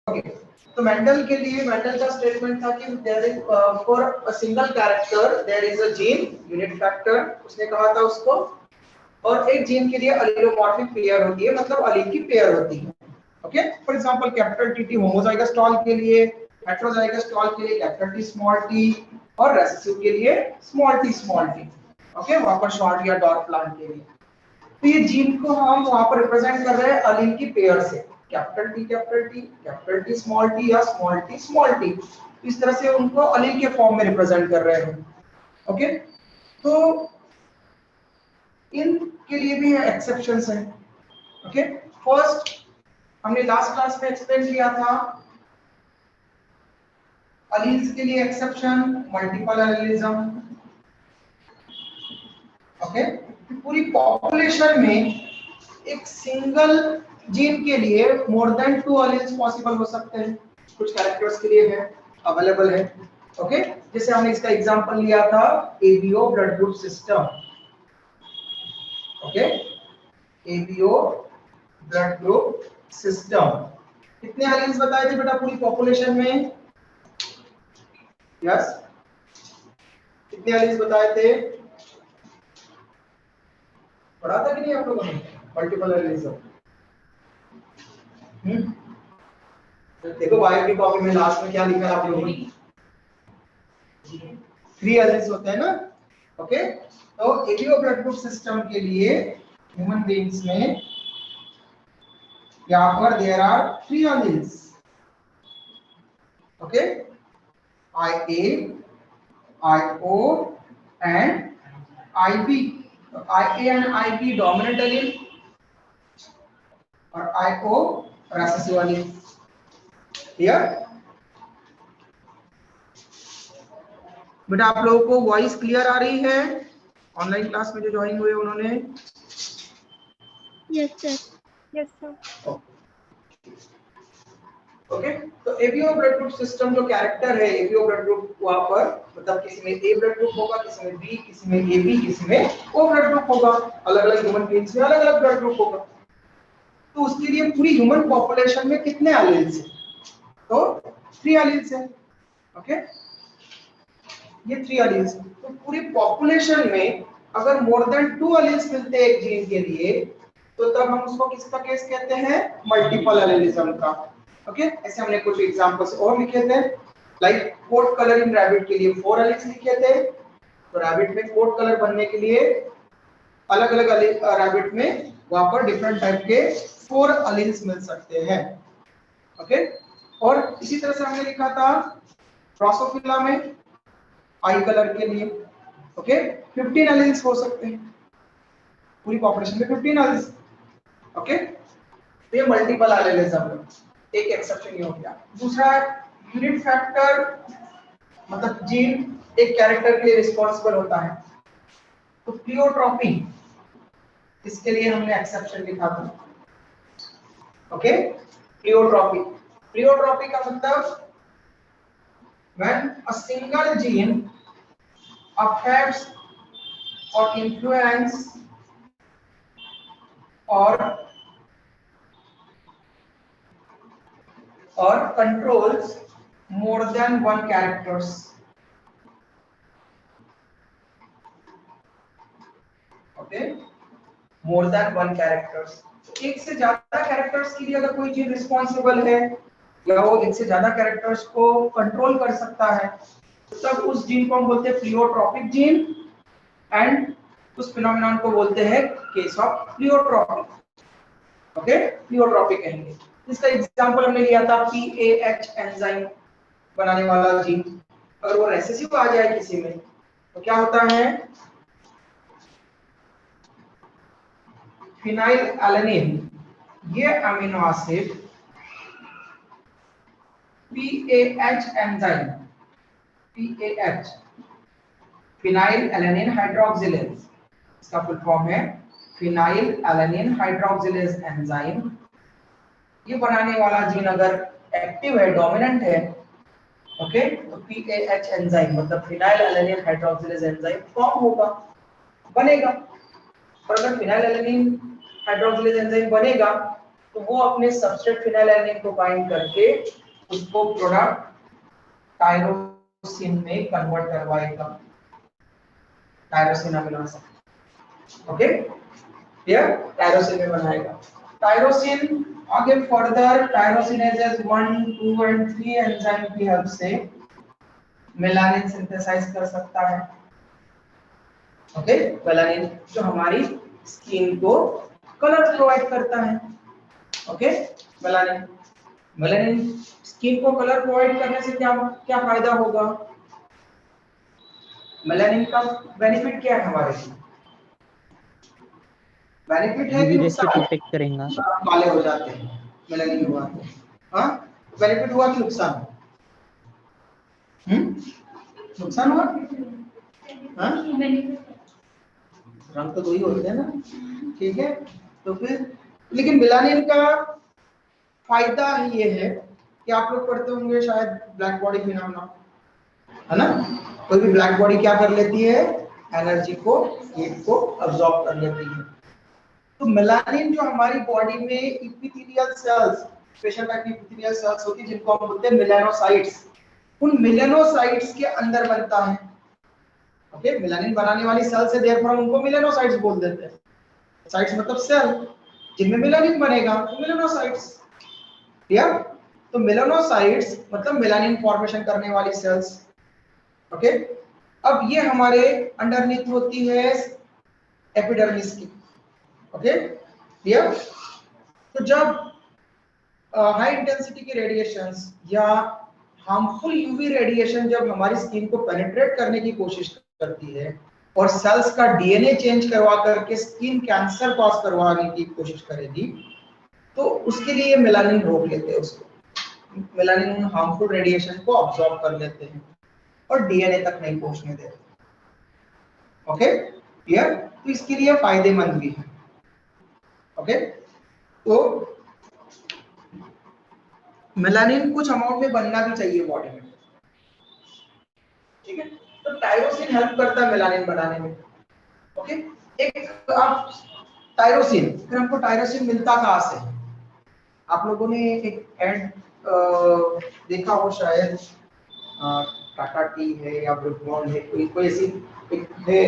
Okay, तो Mendel के लिए मेंडल का स्टेटमेंट था कि there is for a single character there is a gene unit factor, उसने कहा था उसको, और एक जीन के लिए एलिलोमॉर्फिक पेयर होती है, मतलब अलील की पेयर होती है। Okay, for example capital T homozygous tall के लिए, हेटेरोजाइगस टॉल के लिए कैपिटल टी स्मॉल टी, और रेसेसिव के लिए स्मॉल टी। ओके, वहां पर शॉर्ट या डॉट प्लांट के लिए। तो ये जीन को हम वहां पर रिप्रेजेंट कर रहे हैं अलील की पेयर से, कैपिटल टी स्मॉल टी या स्मॉल टी। इस तरह से उनको अलील के फॉर्म में रिप्रेजेंट कर रहे हैं। ओके, तो इनके लिए भी एक्सेप्शंस हैं। ओके, फर्स्ट हमने लास्ट क्लास में एक्सप्लेन किया था अलील्स के लिए एक्सेप्शन, मल्टीपल एलिलिज्म। ओके, पूरी पॉपुलेशन में एक सिंगल जीन के लिए मोर देन 2 एलील्स पॉसिबल हो सकते हैं, कुछ कैरेक्टर्स के लिए है, अवेलेबल है। ओके, जैसे हमने इसका एग्जांपल लिया था ABO blood group system. Okay, ABO blood group system, कितने एलील्स बताए थे बेटा पूरी पॉपुलेशन में? यस, कितने एलील्स बताए थे? पढ़ा था कि नहीं आप लोगों ने मल्टीपल एलील्स? देखो वायर की कॉपी में लास्ट में क्या लिखा है आप लोगों ने? 3 एलील्स होते हैं ना। ओके, तो एबीओ ब्लड ग्रुप सिस्टम के लिए ह्यूमन बीइंग्स में यहाँ पर there are 3 alleles. Okay, IA, IO and IB। तो IA and IB dominant allele और IO रेसेसिव एलील। क्लियर? बेटा आप लोगों को वॉइस क्लियर आ रही है? ऑनलाइन क्लास में जो ज्वाइन हुए उन्होंने? Yes sir. Yes sir. Okay, तो एबीओ ब्लड ग्रुप सिस्टम जो कैरेक्टर है, एबीओ ब्लड ग्रुप वहां पर मतलब किसी में ए ब्लड ग्रुप होगा, किसी में बी, किसी में एबी, किसी में ओ ब्लड ग्रुप होगा। अलग-अलग ह्यूमन बीइंग्स में अलग-अलग ब्लड ग्रुप होगा। तो उसके लिए पूरी ह्यूमन पॉपुलेशन में कितने एलील्स हैं? तो 3 एलील्स हैं। ओके, ये 3 एलील्स। तो पूरी पॉपुलेशन में अगर मोर देन 2 एलील्स मिलते हैं एक जीन के लिए, तो तब हम उसको किसका केस कहते हैं? मल्टीपल एलिलिज्म का। ओके, ऐसे हमने कुछ एग्जांपल्स और लिखे थे, like coat colour in rabbit के लिए 4 एलील्स लिखे थे। तो रैबिट में कोट कलर बनने के लिए अलग-अलग रैबिट में वहां पर डिफरेंट टाइप के 4 एलील्स मिल सकते हैं। ओके, और इसी तरह से हमने लिखा था ड्रोसोफिला में आई कलर के लिए ओके 15 एलील्स हो सकते हैं, पूरी पॉपुलेशन में 15 एलील्स। ओके, तो ये मल्टीपल एलिलिज्म, एक एक्सेप्शन ये हो गया। दूसरा यूनिट फैक्टर, मतलब जीन एक कैरेक्टर के लिए रिस्पांसिबल होता है। तो प्लियोट्रॉपी, इसके लिए हमने एक्सेप्शन लिखा था। ओके, प्लियोट्रॉपी का मतलब when a single gene affects or influence or controls more than one characters। Okay, more than one characters, एक से ज्यादा कैरेक्टर्स के लिए अगर कोई जीन रिस्पांसिबल है या वो एक से ज्यादा कैरेक्टर्स को कंट्रोल कर सकता है, तब उस जीन को हम बोलते हैं प्लियोट्रॉपिक जीन, एंड उस फिनोमेनन को बोलते हैं case of pleiotropy. Okay, pleiotropy कहेंगे। इसका एग्जांपल हमने लिया था PAH एंजाइम बनाने वाला जीन, अगर वो रेसेसिव आ जाए किसी में तो क्या होता है? फिनाइल एलेनिन, ये amino acid PAH enzyme, PAH phenyl alanine hydroxylase, इसका फुल फॉर्म है फिनाइल एलेनिन हाइड्रोक्सिलेज एंजाइम। ये बनाने वाला जीन अगर एक्टिव है, डोमिनेंट है, ओके, तो PAH एंजाइम मतलब phenyl alanine hydroxylase enzyme form होगा, बनेगा। और अगर फिनाइल एलेनिन हाइड्रोक्सिलेज एंजाइम बनेगा तो वो अपने सबस्ट्रेट फिनाइलैलेनिन को बाइंड करके उसको प्रोडक्ट टायरोसिन में कन्वर्ट करवाएगा, tyrosine amino acid. Okay, clear? Tyrosine में बनाएगा। टायरोसिन आगे फर्दर टायरोसिनेजेस 1, 2 एंड 3 एंजाइम की हेल्प से मेलानिन सिंथेसाइज कर सकता है। ओके, मेलानिन जो हमारी स्किन को कलर प्रोवाइड करता है। ओके, मेलानिन मेलानिन स्किन को कलर प्रोवाइड करने से क्या क्या फायदा होगा? मेलानिन का बेनिफिट क्या है हमारे लिए? बेनिफिट है कि यूवी रेस से नुकसान? प्रोटेक्ट करेगा, काले हो जाते हैं मेलानिन हुआ तो। हाँ, बेनिफिट हुआ कि नुकसान? नुकसान हुआ? हाँ, रंग तो दो ही होते हैं ना, ठीक है। तो फिर लेकिन मेलानिन का फायदा ये है कि आप लोग पढ़ते होंगे शायद ब्लैक बॉडी फिनोमेना, है ना? कोई भी ब्लैक बॉडी क्या कर लेती है? एनर्जी को, हीट को अब्सॉर्ब कर लेती है। तो मेलानिन जो हमारी बॉडी में इपिथेलियल सेल्स, स्पेशल टाइप की इपिथेलियल सेल्स होती है जिनको हम बोलते हैं मेलानोसाइट्स, उन मेलानोसाइट्स के अंदर बनता है। ओके, मेलानिन बनाने वाली सेल्स है, देयरफॉर हम उनको मेलानोसाइट्स बोल देते हैं। साइट्स मतलब सेल जिनमें मेलानिन बनेगा, तो मेलानोसाइट्स। क्लियर? तो मेलानोसाइट्स मतलब मेलानिन फॉर्मेशन करने वाली सेल्स। ओके, अब ये हमारे अंडरनीथ होती है एपिडर्मिस की। Okay, clear? तो जब हाई इंटेंसिटी की रेडिएशंस या हार्मफुल यूवी रेडिएशन जब हमारी स्किन को पेनिट्रेट करने की कोशिश करती है और सेल्स का डीएनए चेंज करवा करके स्किन कैंसर कॉज करवाने की कोशिश करेगी, तो उसके लिए मेलानिन रोक लेते हैं उसको। मेलानिन हार्मफुल रेडिएशन को अब्सॉर्ब कर लेते हैं और डीएनए तक नहीं पहुंचने देते। Okay, clear? तो इसके लिए फायदेमंद भी है। ओके, तो मेलानिन कुछ अमाउंट में बनना भी चाहिए बॉडी में, ठीक है? तो टायरोसिन हेल्प करता है मेलानिन बनाने में। ओके, एक आप टायरोसिन, फिर हमको टायरोसिन मिलता कहाँ से? आप लोगों ने एक एड देखा हो शायद, टाटा टी है या ब्रुकबॉन्ड है, कोई कोई ऐसी एक है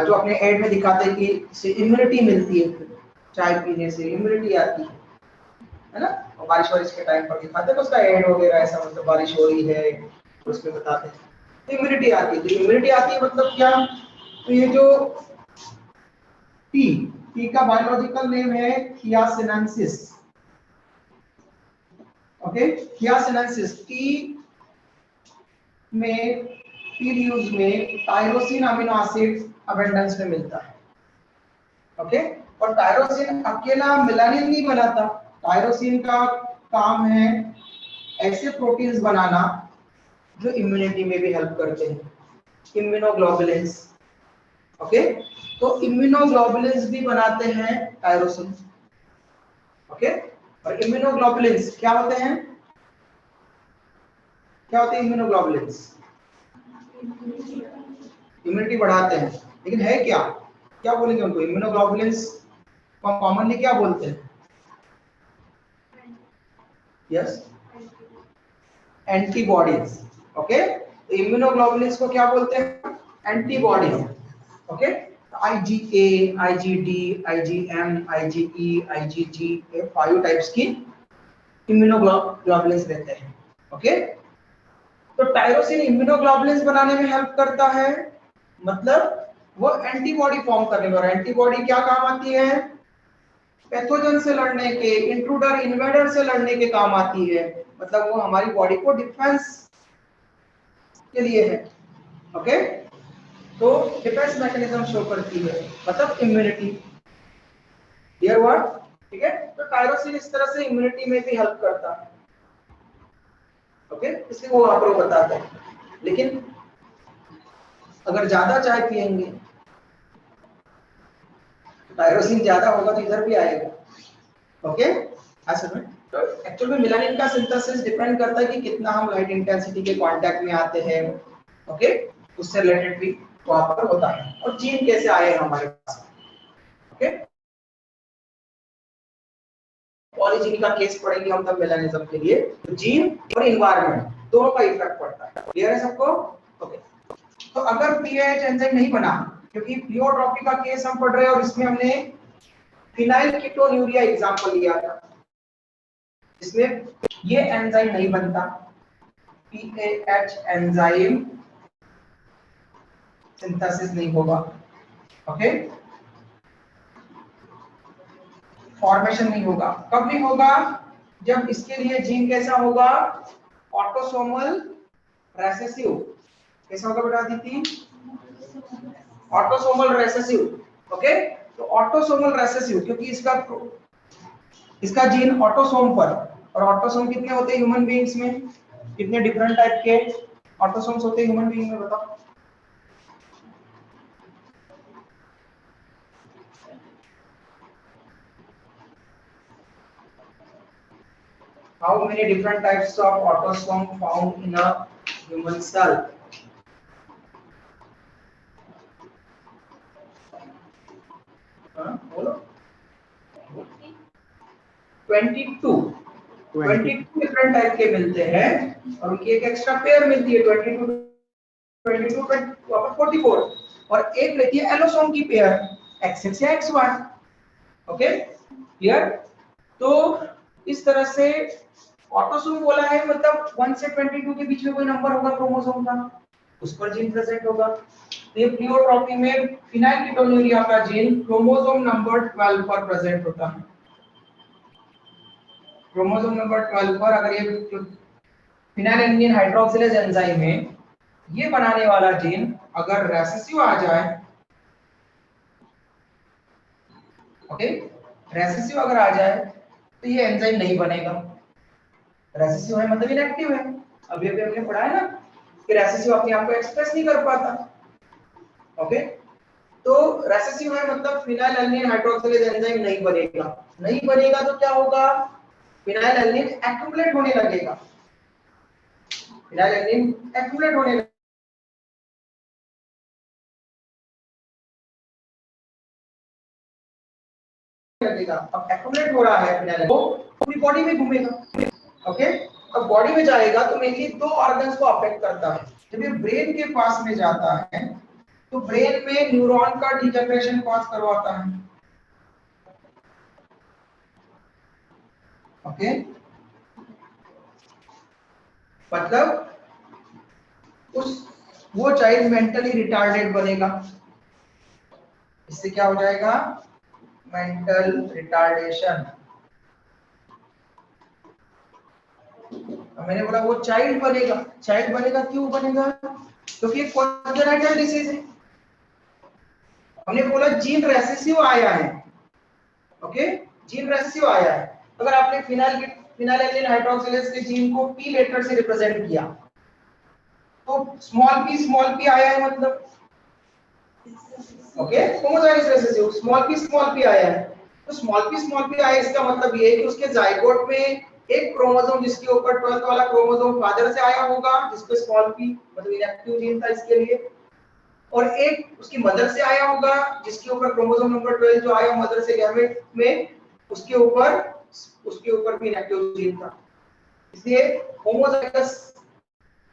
जो अपने एड में दिखाते हैं कि इससे इम्यूनिटी मिलती है, चाय पीने से इम्यूनिटी आती है ना? और बारिश वारिश के टाइम पर दिखाते हैं तो उसका एड वगैरह ऐसा, मतलब बारिश हो रही है तो उसमें बताते हैं तो इम्यूनिटी आती है। तो इम्यूनिटी आती है मतलब क्या? तो ये जो टी, टी का बायोलॉजिकल नेम है थियासिनेंसिस। ओके, थियासिनेंसिस टी में, टी लीव्स में टायरोसिन अमीनो एसिड अबंडेंस में मिलता है। ओके, और टायरोसिन अकेला मेलानिन नहीं बनाता। टायरोसिन का काम है ऐसे प्रोटीन्स बनाना जो इम्यूनिटी में भी हेल्प करते हैं, इम्यूनोग्लोबुलिन्स। ओके, तो इम्यूनोग्लोबुलिन्स भी बनाते हैं टायरोसिन। ओके, और इम्यूनोग्लोबुलिन्स क्या होते हैं? क्या होते हैं इम्यूनोग्लोबुलिन्स? इम्यूनिटी बढ़ाते हैं, लेकिन है क्या? क्या बोलेंगे उनको? इम्यूनोग्लोबुलिन्स को कॉमनली क्या बोलते हैं? Yes, antibodies. ओके, तो इम्यूनोग्लोबुलिन्स को क्या बोलते हैं? Antibodies. Okay, IgA, IgD, IgM, IgE, IgG, ये 5 टाइप्स की इम्यूनोग्लोबुलिन्स रहते हैं। ओके, तो टायरोसिन इम्यूनोग्लोबुलिन्स बनाने में हेल्प करता है, मतलब वो एंटीबॉडी फॉर्म करने में। और एंटीबॉडी क्या काम आती है? पैथोजन से लड़ने के, इंट्रूडर इन्वेडर से लड़ने के काम आती है, मतलब वो हमारी बॉडी को डिफेंस के लिए है। ओके, तो डिफेंस मैकेनिज्म शो करती है, मतलब इम्यूनिटी। क्लियर हुआ? ठीक है, तो टायरोसिन इस तरह से इम्यूनिटी में भी हेल्प करता है। ओके, इसलिए वो आपको बताते हैं। लेकिन अगर ज्यादा चाय पिएंगे तो टायरोसिन ज्यादा होगा तो इधर भी आएगा। ओके, ऐसे में तो एक्चुअल में मेलानिन का सिंथेसिस डिपेंड करता है कि कितना हम लाइट इंटेंसिटी के कांटेक्ट में आते हैं। ओके, उससे रिलेटेड भी वहां पर होता है, और जीन कैसे आए हमारे पास। ओके, पॉलीजीन का केस पढ़ेंगे हम तब मेलानिज्म के लिए। तो जीन और एनवायरनमेंट दोनों का इफेक्ट पड़ता है। क्लियर है सबको? ओके। तो अगर पीएच एंजाइम नहीं बना, क्योंकि प्लियोट्रॉपी का केस हम पढ़ रहे हैं और इसमें हमने फिनाइल कीटोन्यूरिया एग्जांपल लिया था, इसमें ये एंजाइम नहीं बनता, पीएच एंजाइम सिंथेसिस नहीं होगा। ओके, फॉर्मेशन नहीं होगा। कब नहीं होगा? जब इसके लिए जीन कैसा होगा? Autosomal recessive. कैसा होगा बेटा दीदी? Autosomal recessive. ओके, तो ऑटोसोमल रेसेसिव क्योंकि इसका जीन ऑटोसोम पर, और ऑटोसोम कितने होते हैं ह्यूमन बीइंग्स में? कितने डिफरेंट टाइप के ऑटोसोम्स होते हैं ह्यूमन बीइंग में बताओ? How many different types of autosome found in a human cell? बोलो। 22 डिफरेंट टाइप के मिलते हैं और उनकी एक एक्स्ट्रा पेयर मिलती है 22 44, और एक रहती है एलोसोम की पेयर XX या XY। Okay, clear? तो इस तरह से ऑटोसोम बोला है मतलब 1 से 22 के बीच में कोई नंबर होगा क्रोमोसोम का, उस पर जीन प्रेजेंट होगा। तो ये प्लियोट्रॉपी में फिनाइल कीटोन्यूरिया का जीन क्रोमोसोम नंबर 12 पर प्रेजेंट होता है। क्रोमोसोम नंबर 12 पर अगर ये फिनाइलएलनिन हाइड्रोक्सिलेज एंजाइम है, ये बनाने वाला जीन अगर रेसेसिव आ जाए, ओके, रेसेसिव अगर आ जाए तो ये एंजाइम नहीं बनेगा। रेसेसिव है मतलब इनएक्टिव है। अभी अभी हमने पढ़ा है ना कि रेसेसिव अपने आप को एक्सप्रेस नहीं कर पाता। ओके, तो रेसेसिव है मतलब फिनाइलएलनिन हाइड्रोक्सिलेज एंजाइम नहीं बनेगा। नहीं बनेगा तो क्या होगा? फिनाइलएलनिन एक्युमुलेट होने लगेगा। फिनाइलएलनिन एक्युमुलेट होने लगेगा। अब एक्युमुलेट हो रहा है फिनाइल, तो पूरी बॉडी में घूमेगा। ओके, अब बॉडी में जाएगा तो मेनली दो ऑर्गन्स को अफेक्ट करता है। जब ये ब्रेन के पास में जाता है तो ब्रेन में न्यूरॉन का डिजनरेशन कॉज करवाता है। ओके, मतलब वो चाइल्ड मेंटली रिटार्डेड बनेगा। इससे क्या हो जाएगा? Mental retardation. मैंने बोला वो चाइल्ड बनेगा। चाइल्ड बनेगा क्यों बनेगा? क्योंकि कॉन्जेनिटल डिसीज है। हमने बोला जीन रेसेसिव आया है। ओके, जीन रेसेसिव आया है। अगर आपने फिनाइलएलनिन हाइड्रोक्सिलेज के जीन को पी लेटर से रिप्रेजेंट किया तो स्मॉल पी आया है मतलब, okay, homozygous recessive small P आया है। तो स्मॉल पी आया, इसका मतलब ये है कि उसके जाइगोट में एक क्रोमोसोम जिसके ऊपर 12th वाला क्रोमोसोम फादर से आया होगा, जिसको स्मॉल पी मतलब इनएक्टिव जीन था इसके लिए, और एक उसकी मदर से आया होगा जिसके ऊपर क्रोमोसोम नंबर 12 जो आया मदर से गैमेट में, उसके ऊपर भी इनएक्टिव जीन था। इसलिए होमोजाइगस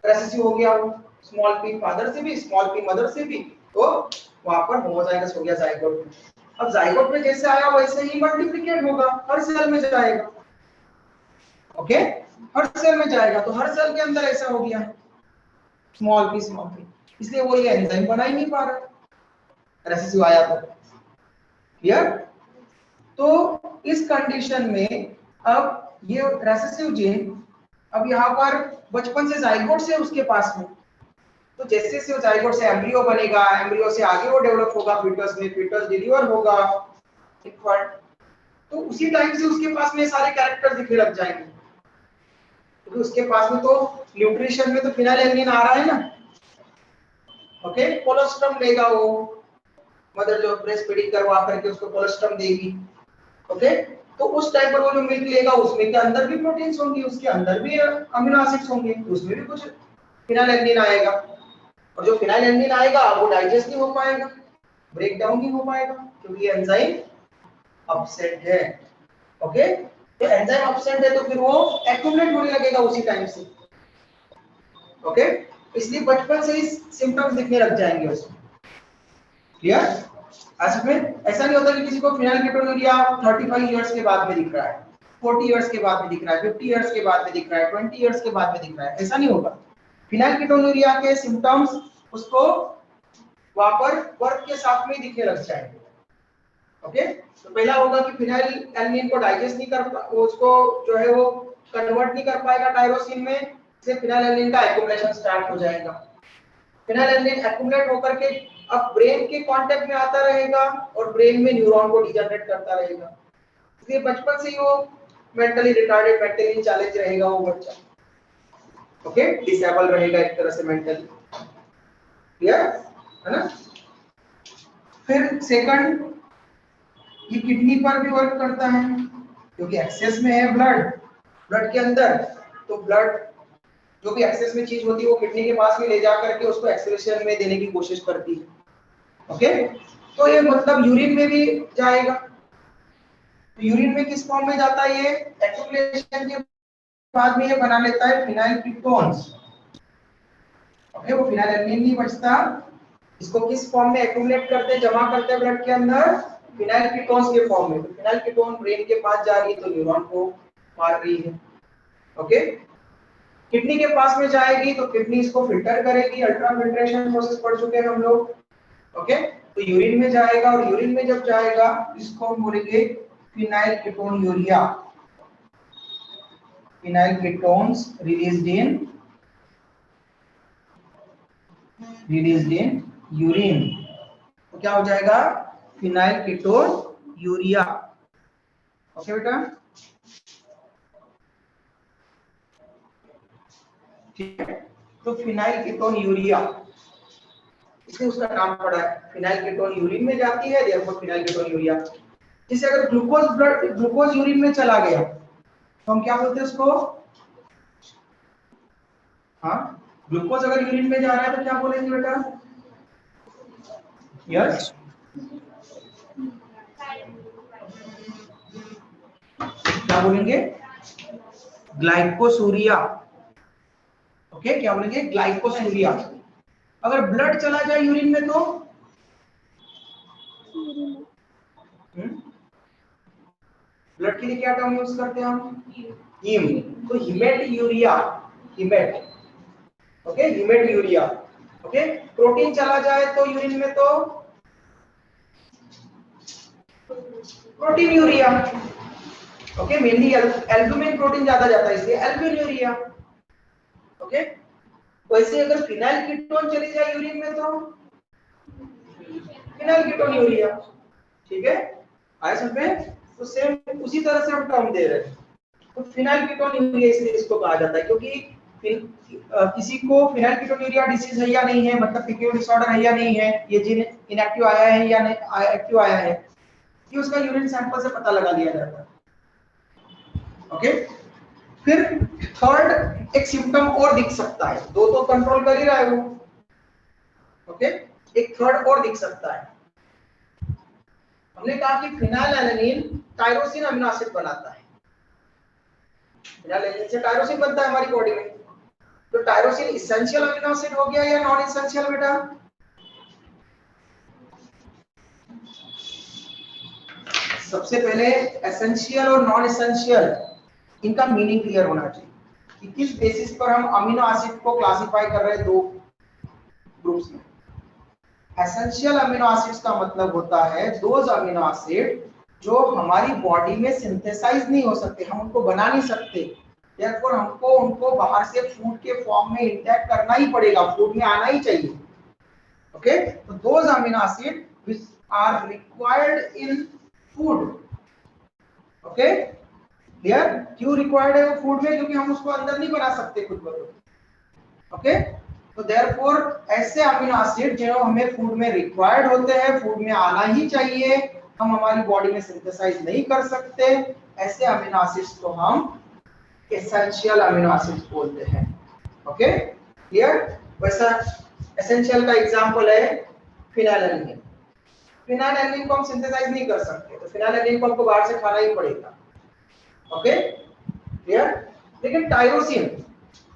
रेसेसिव हो गया वो, स्मॉल पी फादर से भी स्मॉल पी मदर से भी, तो वहां पर होमोजाइगस हो गया जाइगोट में। अब जाइगोट में जैसे आया वैसे ही मल्टीप्लिकेट होगा, हर सेल में जाएगा। ओके, हर सेल में जाएगा, तो हर सेल के अंदर ऐसा हो गया स्मॉल पी, इसलिए वो ये एंजाइम बना ही नहीं पा रहा रेसेसिव आया तो। क्लियर? तो इस कंडीशन में अब ये रेसेसिव जीन अब यहाँ पर बचपन से जाइगोट से उसके पास में, तो जैसे से जाइगोट से एम्ब्रियो बनेगा, एम्ब्रियो से आगे वो डेवलप होगा फीटस में, फीटस डिलीवर होगा, तो उसी टाइम से उसके पास में सारे कैरेक्टर दिखने लग जाएंगे, क्योंकि उसके पास में तो न्यूट्रिशन में तो फिनाइलएलनिन आ रहा है ना। ओके, कोलोस्ट्रम लेगा वो, मदर जो ब्रेस्ट फीडिंग करवा करके उसको कोलोस्ट्रम देगी। ओके, तो उस टाइम पर वो जो मिल्क लेगा उसमें के अंदर भी प्रोटीन्स होंगे, उसके अंदर भी अमीनो एसिड्स होंगे, उसमें भी कुछ फिनाइलएलनिन आएगा, और जो फिनाइलएलनिन आएगा वो डाइजेस्ट नहीं हो पाएगा, ब्रेक डाउन नहीं हो पाएगा, क्योंकि ये एंजाइम अपसेट है। ओके, तो एंजाइम एब्सेंट है तो फिर वो एक्यूमुलेट होने लगेगा उसी टाइम से। ओके, इसलिए बचपन से ही सिम्टम्स दिखने लग जाएंगे उसमें। क्लियर? आज में ऐसा नहीं होता कि किसी को फिनाइलकेटोनुरिया 35 इयर्स के बाद में दिख रहा है, 40 इयर्स के बाद में दिख रहा है, 50 इयर्स के बाद में दिख रहा है, 20 इयर्स के बाद में दिख रहा है, ऐसा नहीं होगा। फिनाइलकेटोनुरिया के सिम्टम्स उसको वापर वर्क के साथ में दिखने लग जाएंगे। ओके, तो पहला होगा कि फिनाइल एल्निन को डाइजेस्ट नहीं कर उसको जो है वो कन्वर्ट नहीं कर पाएगा टायरोसिन में, इसलिए फिनाइल एल्निन का एक्युमुलेशन स्टार्ट हो जाएगा। फिनाइल एल्निन एक्युमुलेट होकर के अब ब्रेन के कांटेक्ट में आता रहेगा और ब्रेन में न्यूरॉन को डिजनरेट करता रहेगा। इसलिए बचपन से ही वो मेंटली रिटार्डेड, मेंटली चैलेंज रहेगा वो बच्चा। ओके, डिसेबल रहेगा एक तरह से मेंटली। क्लियर है ना? फिर सेकंड, ये किडनी पर भी वर्क करता है क्योंकि एक्सेस में है ब्लड के अंदर, तो ब्लड जो भी एक्सेस में चीज होती है वो किडनी के पास में ले जा करके उसको एक्सक्रीशन में देने की कोशिश करती है। ओके, तो ये मतलब यूरिन में भी जाएगा। तो यूरिन में किस फॉर्म में जाता है? ये एक्युमुलेशन के बाद में ये बना लेता है फिनाइल कीटोन्स। ओके, वो फिनाइल एल्निन नहीं बचता, इसको किस फॉर्म में एक्युमुलेट करते, जमा करते हैं ब्लड के अंदर? फिनाइल कीटोन्स के फॉर्म में। तो फिनाइल कीटोन ब्रेन के पास जा रही है तो न्यूरॉन को मार रही है। ओके, किडनी के पास में जाएगी तो किडनी इसको फिल्टर करेगी, अल्ट्रा फिल्ट्रेशन प्रोसेस पढ़ चुके हैं हम लोग। ओके, तो यूरिन में जाएगा और यूरिन में जब जाएगा इसको हम बोलेंगे phenyl ketone urea. Phenyl ketones released in urine, तो क्या हो जाएगा? Phenyl ketone urea. ओके बेटा, ठीक है। तो फिनाइल कीटोन यूरिया, इसलिए उसका नाम पड़ा है। फिनाइल कीटोन यूरिन में जाती है, देयरफॉर फिनाइल कीटोन यूरिया। जैसे अगर ग्लूकोज यूरिन में चला गया तो हम क्या बोलते हैं उसको? हाँ, ग्लूकोज अगर यूरिन में जा रहा है तो क्या बोलेंगे बेटा? यस, क्या बोलेंगे? ग्लाइकोसूरिया। ओके, क्या बोलेंगे? ग्लाइकोसूरिया। अगर ब्लड चला जाए यूरिन में तो ब्लड के लिए क्या टर्म यूज करते हैं हम? हीम। तो hamate urea, hamate. Okay, hamate urea. Okay, protein चला जाए तो यूरिन में तो protein urea. Okay, mainly albumin protein ज्यादा जाता है इसलिए एल्बुमिन यूरिया। ओके, वैसे अगर फिनाइल कीटोन चली जाए यूरिन में तो फिनाइल कीटोन यूरिया। ठीक है, आया समझ में? तो सेम उसी तरह से हम टर्म दे रहे हैं। तो फिनाइल कीटोन यूरिया इसलिए इसको कहा जाता है क्योंकि किसी को फिनाइल कीटोन्यूरिया डिसीज है या नहीं है, मतलब पीक्यू डिसऑर्डर है या नहीं है, ये जीन इनएक्टिव आया है या नहीं एक्टिव आया है, ये उसका यूरिन सैंपल से पता लगा लिया जाता है। ओके, फिर थर्ड एक सिम्टम और दिख सकता है, दो तो कंट्रोल कर ही रहा है वो। ओके, एक थर्ड और दिख सकता है। हमने कहा कि फिनाइलएलनिन टायरोसिन अमीनो एसिड बनाता है। फिनाइलएलनिन से टायरोसिन बनता है हमारी बॉडी में। तो टायरोसिन इसेंशियल अमीनो एसिड हो गया या नॉन इसेंशियल बेटा? सबसे पहले एसेंशियल और नॉन इसेंशियल इनका मीनिंग क्लियर होना चाहिए कि किस बेसिस पर हम अमीनो एसिड को क्लासिफाई कर रहे हैं दो ग्रुप्स में। एसेंशियल अमीनो एसिड्स का मतलब होता है दोज अमीनो एसिड जो हमारी बॉडी में सिंथेसाइज नहीं हो सकते, हम उनको बना नहीं सकते, देयरफॉर हमको उनको बाहर से फूड के फॉर्म में इंटेक करना ही पड़ेगा, फूड में आना ही चाहिए। ओके, तो those amino acid which are required in food. Okay, clear? क्यों रिक्वायर्ड है वो फूड में? क्योंकि हम उसको अंदर नहीं बना सकते खुद ब खुद। ओके, तो देयरफॉर ऐसे अमीनो एसिड जो हमें फूड में रिक्वायर्ड होते हैं, फूड में आना ही चाहिए, हम हमारी बॉडी में सिंथेसाइज नहीं कर सकते, ऐसे अमीनो एसिड्स को हम एसेंशियल अमीनो एसिड्स बोलते हैं। Okay, clear? वैसा एसेंशियल का एग्जांपल है फिनाइलएलनिन। फिनाइलएलनिन को हम सिंथेसाइज नहीं कर सकते, तो फिनाइलएलनिन को हमको बाहर से खाना ही पड़ेगा। Okay clear. लेकिन टायरोसिन,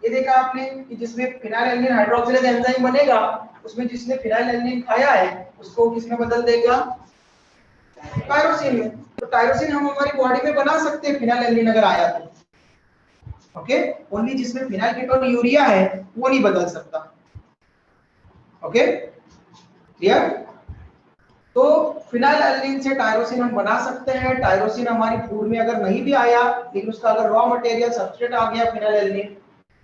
ये देखा आपने कि जिसमें फिनाइलएलनिन हाइड्रोक्सिलेज एंजाइम बनेगा, उसमें जिसने फिनाइलएलनिन खाया है उसको किसमें बदल देगा, टायरोसिन में। तो टायरोसिन हम हमारी बॉडी में बना सकते हैं फिनाइलएलनिन अगर आया तो, ओके। ओनली जिसमें फिनाइलकेटोन्यूरिया है वो नहीं बदल सकता, ओके क्लियर। तो फिनाइलएलनिन से टायरोसिन हम बना सकते हैं। टायरोसिन हमारी फूड में अगर नहीं भी आया, लेकिन उसका अगर रॉ मटेरियल सबस्ट्रेट आ गया फिनाइलएलनिन,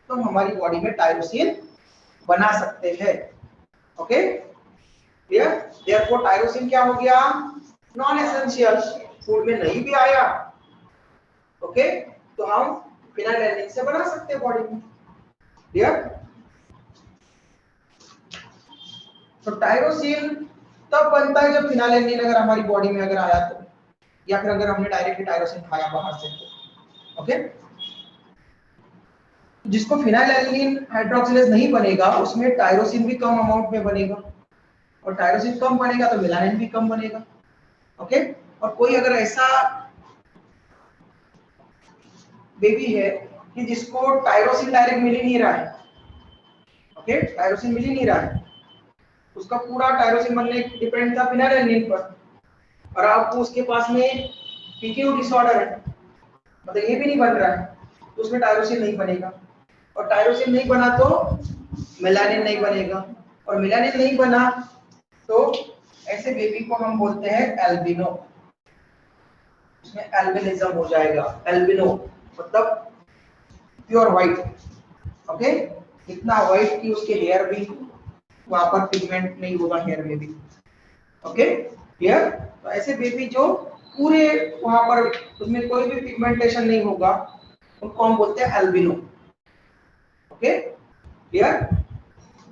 तो हम हमारी बॉडी में टायरोसिन बना सकते हैं, ओके क्लियर। देयरफॉर टायरोसिन क्या हो गया, नॉन एसेंशियल, फूड में नहीं भी आया, ओके, तो हम फिनाइलएलनिन से बना सकते हैं बॉडी में, क्लियर। तो टायरोसिन तब बनता है जब फिनाइलएलनिन अगर हमारी बॉडी में अगर आया तो, या फिर अगर हमने डायरेक्टली टायरोसिन खाया बाहर से तो, ओके। जिसको फिनाइलएलनिन हाइड्रोक्सिलेज नहीं बनेगा उसमें टायरोसिन भी कम अमाउंट में बनेगा, और टायरोसिन कम बनेगा तो मेलानिन भी कम बनेगा, ओके। और कोई अगर ऐसा बेबी है कि जिसको टायरोसिन डायरेक्ट मिल ही नहीं रहा है, ओके, टायरोसिन मिल ही नहीं रहा है, उसका पूरा टायरोसिन बनने डिपेंड था फिनाइलएलनिन पर, और आपको उसके पास में पीक्यू डिसऑर्डर है, मतलब ये भी नहीं बन रहा है, तो उसमें टायरोसिन नहीं बनेगा, और टायरोसिन नहीं बना तो मेलानिन नहीं बनेगा, और मेलानिन नहीं बना तो ऐसे बेबी को हम बोलते हैं एल्बिनो, उसमें एल्बिनिज्म हो जाएगा। एल्बिनो मतलब प्योर व्हाइट, ओके, इतना व्हाइट कि उसके हेयर भी वहां पर पिगमेंट नहीं होगा हेयर में भी, ओके क्लियर। तो ऐसे बेबी जो पूरे वहां पर उसमें कोई भी पिगमेंटेशन नहीं होगा उनको हम बोलते हैं एल्बिनो, ओके क्लियर,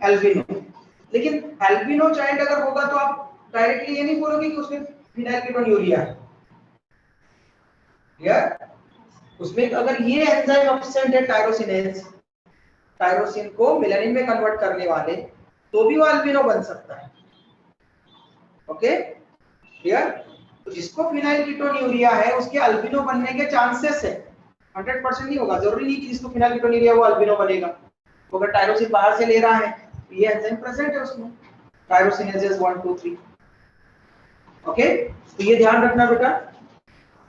एल्बिनो। लेकिन एल्बिनो चाइल्ड अगर होगा तो आप डायरेक्टली ये नहीं बोलोगे कि उसमें फिनाइलकेटोन्यूरिया है, क्लियर। उसमें अगर ये एंजाइम एब्सेंट है टायरोसिनेज, टायरोसिन को मेलानिन में कन्वर्ट करने वाले, तो भी वो एल्बिनो बन सकता है, ओके क्लियर। तो जिसको फिनाइलकेटोन्यूरिया है उसके अल्बिनो बनने के चांसेस है, 100% नहीं होगा, जरूरी नहीं कि जिसको फिनाइलकेटोन्यूरिया वो अल्बिनो बनेगा। तो अगर टायरोसिन बाहर से ले रहा है तो ये एंजाइम प्रेजेंट है उसमें, टायरोसिनेजेस 1 2 3, ओके। तो ये ध्यान रखना बेटा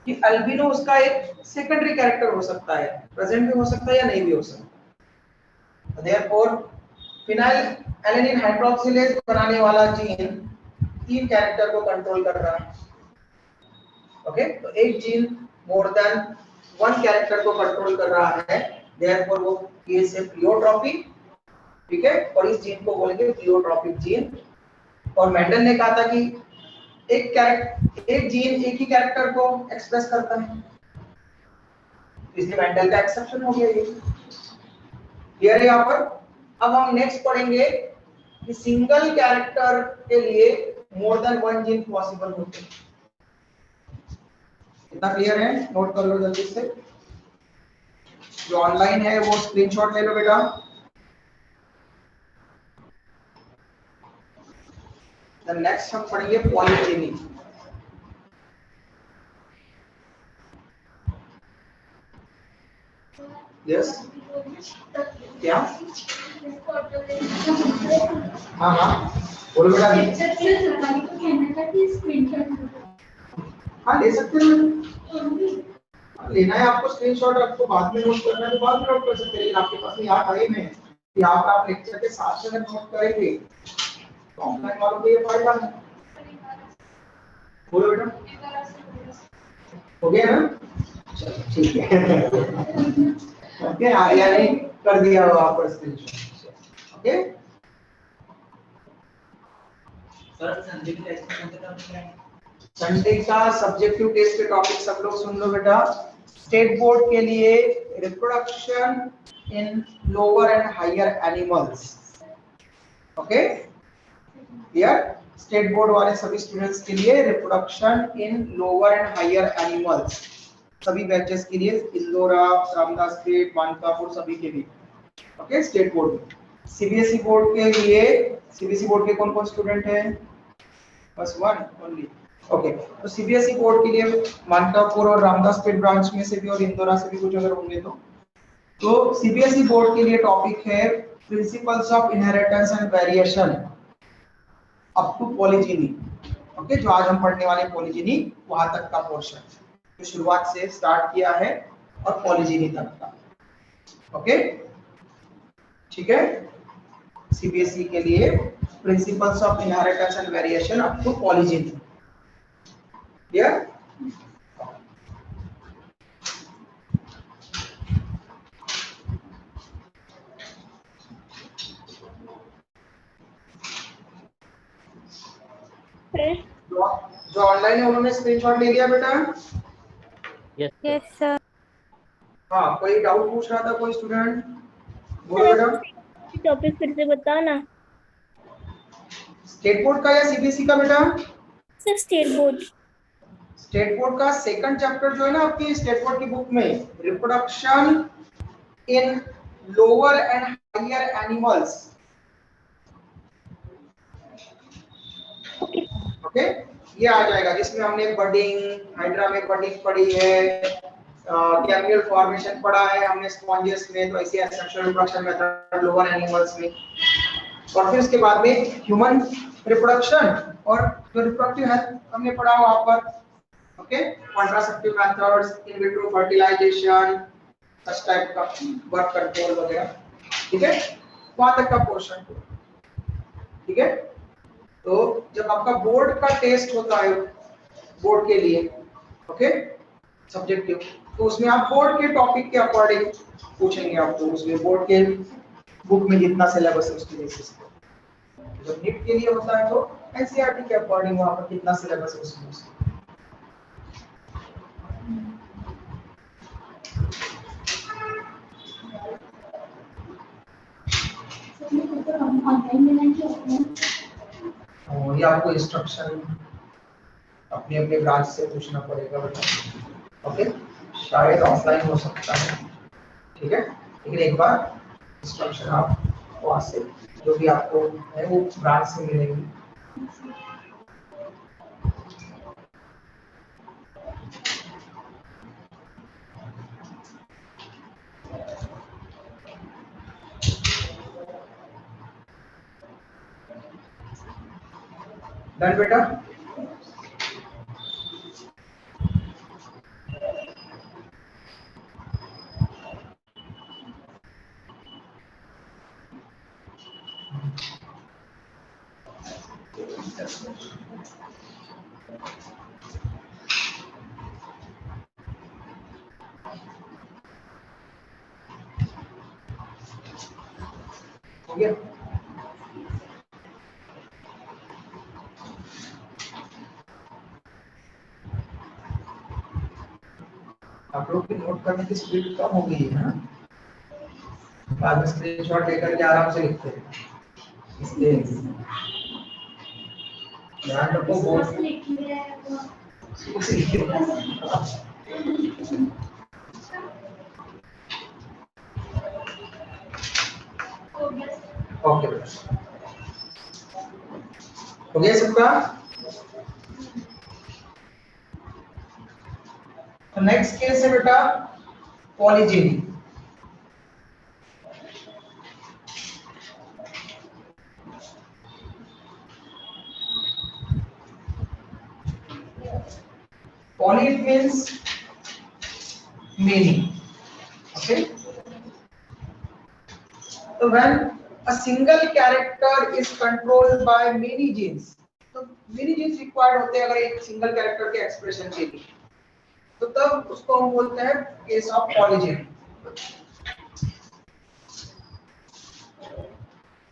कि अल्बिनो उसका एक सेकेंडरी कैरेक्टर हो सकता है, प्रेजेंट भी हो सकता है या नहीं भी हो सकता। देयरफॉर फिनाइलएलनिन हाइड्रोक्सिलेज बनाने वाला जीन 3 कैरेक्टर को कंट्रोल कर रहा है, ओके। तो एक जीन मोर देन 1 कैरेक्टर को कंट्रोल कर रहा है, देयरफॉर वो ये से प्लियोट्रोपिक, ठीक है, और इस जीन को बोलेंगे प्लियोट्रोपिक जीन। और मेंडल ने कहा था कि एक जीन एक ही कैरेक्टर को एक्सप्रेस करता है, इसलिए मेंडल का एक्सेप्शन हो गया ये, क्लियर है यहाँ पर। अब हम नेक्स्ट पढ़ेंगे कि सिंगल कैरेक्टर के लिए मोर देन 1 जीन पॉसिबल होते हैं। इतना क्लियर है, नोट कर लो जल्दी से, जो ऑनलाइन है वो स्क्रीनशॉट ले लो बेटा। नेक्स्ट हम पढ़ेंगे पॉलीजेनी। यस क्या, हाँ हाँ बोलो बेटा। हाँ ले सकते हो, लेना है आपको स्क्रीनशॉट, आपको बाद में नोट करना है तो बाद में नोट कर सकते हैं, लेकिन आपके पास में यहाँ टाइम है कि आप लेक्चर के साथ अगर नोट करेंगे तो ऑनलाइन वालों को ये फायदा है। बोलो बेटा, हो गया ना, चलो ठीक है। ओके आर्या ने कर दिया वहां पर स्क्रीनशॉट, ओके। सर संडे का सब्जेक्टिव टेस्ट के टॉपिक सब लोग सुन लो बेटा। स्टेट बोर्ड के लिए reproduction in lower and higher animals, okay clear. State board वाले सभी स्टूडेंट्स के लिए reproduction in lower and higher animals, सभी बैचेस के लिए, इंदौरा, रामदास स्टेट, मानकापुर सभी के लिए, okay state board. CBSE board के लिए, सीबीएसई बोर्ड के कौन कौन स्टूडेंट है, बस 1 ओनली, ओके, तो सीबीएसई बोर्ड के लिए मानकापुर और रामदासपेट ब्रांच में से भी और इंदौरा से भी कुछ अगर होंगे तो सीबीएसई बोर्ड के लिए टॉपिक है principles of inheritance and variation up to polygeny. Okay, जो आज हम पढ़ने वाले पॉलीजिनी वहां तक का पोर्शन जो शुरुआत से स्टार्ट किया है और पॉलीजिनी तक का। ओके, ठीक है, सीबीएसई के लिए principles of inheritance and variation up to polygeny. Clear? जो ऑनलाइन है उन्होंने स्क्रीनशॉट ले लिया बेटा? Yes sir. हाँ, कोई डाउट पूछ रहा था कोई स्टूडेंट? बोलो बेटा। टॉपिक फिर से बताओ ना। स्टेट बोर्ड का या सीबीएसई का बेटा? Sir state board. State board का सेकंड चैप्टर जो है ना आपकी स्टेट बोर्ड की बुक में, reproduction in lower and higher animals. Okay, ये आ जाएगा जिसमें हमने बडिंग, हाइड्रा में बडिंग पढ़ी है, कैमियल फॉर्मेशन पढ़ा है हमने स्पॉन्जेस में, तो ऐसे asexual reproduction method lower animals में, और फिर उसके बाद में ह्यूमन रिप्रोडक्शन और जो रिप्रोडक्टिव हेल्थ हमने पढ़ा वहां पर। Okay, contraceptive methods, in vitro fertilization, such type का वर्क कंट्रोल वगैरह। ठीक है, वहां तक का पोर्शन। ठीक है, तो जब आपका बोर्ड का टेस्ट होता है बोर्ड के लिए, ओके, सब्जेक्टिव, तो उसमें आप बोर्ड के टॉपिक के अकॉर्डिंग पूछेंगे आपको, उसमें बोर्ड के बुक में जितना सिलेबस है उसके बेसिस पे। जब नीट के लिए होता है तो एनसीईआरटी के अकॉर्डिंग वहां पर कितना सिलेबस है उसमें। ये आपको इंस्ट्रक्शन अपने अपने ब्रांच से पूछना पड़ेगा बेटा। ओके, शायद ऑफलाइन हो सकता है, ठीक है, लेकिन एक बार इंस्ट्रक्शन आप वहाँ से जो भी आपको है वो ब्रांच से मिलेगी। डन बेटा? हो गया? आप लोग की नोट करने की स्पीड कम हो गई है ना, बाद में स्क्रीनशॉट लेकर के आराम से लिखते हैं, इसलिए ध्यान रखो। बहुत ओके बेटा, हो गया सबका? तो नेक्स्ट केस है बेटा पॉलीजिनी। Poly it means many. Okay. So when a single character is controlled by many genes, तो many genes required होते हैं अगर एक single character के expression के लिए, तो तब उसको हम बोलते हैं case of polygyny.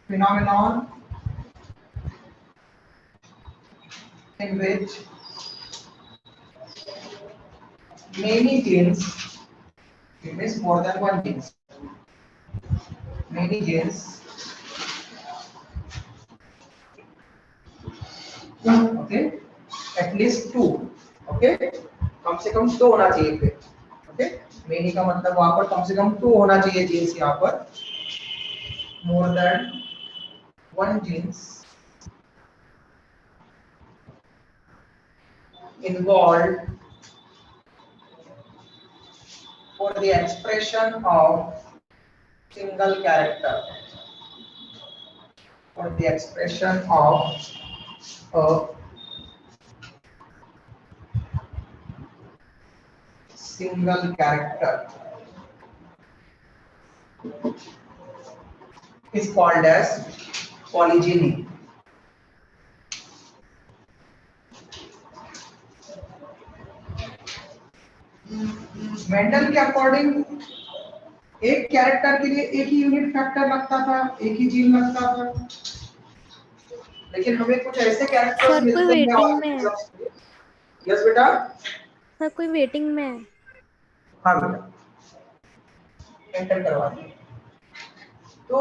Phenomenon in which many genes, it means more than one genes, many genes, okay, at least two, okay, कम से कम 2 होना चाहिए फिर, ओके, मेनी का मतलब वहां पर कम से कम 2 होना चाहिए जीन्स, यहाँ पर more than 1 genes involved for the expression of single character, for the expression of a single character is called as polygyny. Mendel के अकॉर्डिंग एक कैरेक्टर के लिए एक ही यूनिट फैक्टर लगता था, एक ही जीन लगता था, लेकिन हमें कुछ ऐसे कैरेक्टर्स मिलते हैं ऑर्गेनिजम्स। यस बेटा, सर कोई वेटिंग में है। हाँ बेटा, एंटर करवा दिए। तो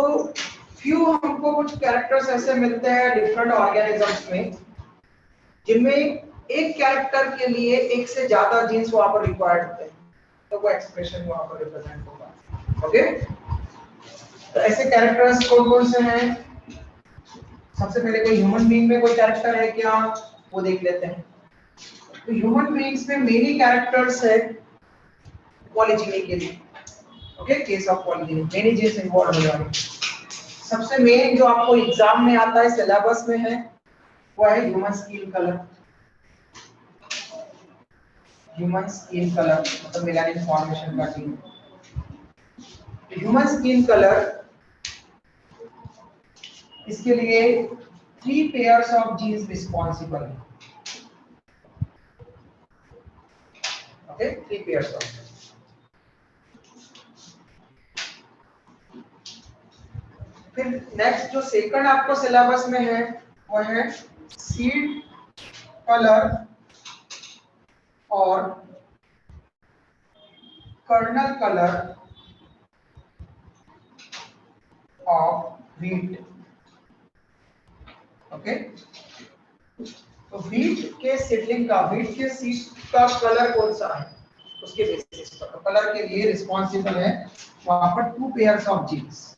फ्यू हमको कुछ कैरेक्टर्स ऐसे मिलते हैं डिफरेंट ऑर्गेनिजम्स में, जिनमें एक कैरेक्टर के लिए एक से ज्यादा जीन्स वहां पर रिक्वायर्ड होते हैं, तो वो एक्सप्रेशन वहां पर रिप्रेजेंट होगा। ओके, तो ऐसे कैरेक्टर्स कौन कौन से हैं? सबसे पहले कोई ह्यूमन बीइंग में कोई कैरेक्टर है क्या, वो देख लेते हैं। तो ह्यूमन बीइंग्स में मेनी कैरेक्टर्स है पॉलीजिनी के लिए। Okay, case of पॉलीजिनी many jeans involve हो जाएंगे। सबसे मेन जो आपको एग्जाम में आता है, सिलेबस में है, वो है human skin colour. Human skin colour मतलब मेलानिन फॉर्मेशन का जीन। ह्यूमन स्किन कलर, इसके लिए 3 पेयर्स ऑफ जीन्स रिस्पॉन्सिबल है। Okay, 3 pairs of. फिर नेक्स्ट जो सेकंड आपको सिलेबस में है, वो है सीड कलर और kernel colour of wheat. Okay, तो व्हीट के सीडलिंग का, व्हीट के सीड का कलर कौन सा है, उसके बेसिस पर तो कलर के लिए रिस्पॉन्सिबल है वहां पर 2 पेयर्स ऑफ जीन्स।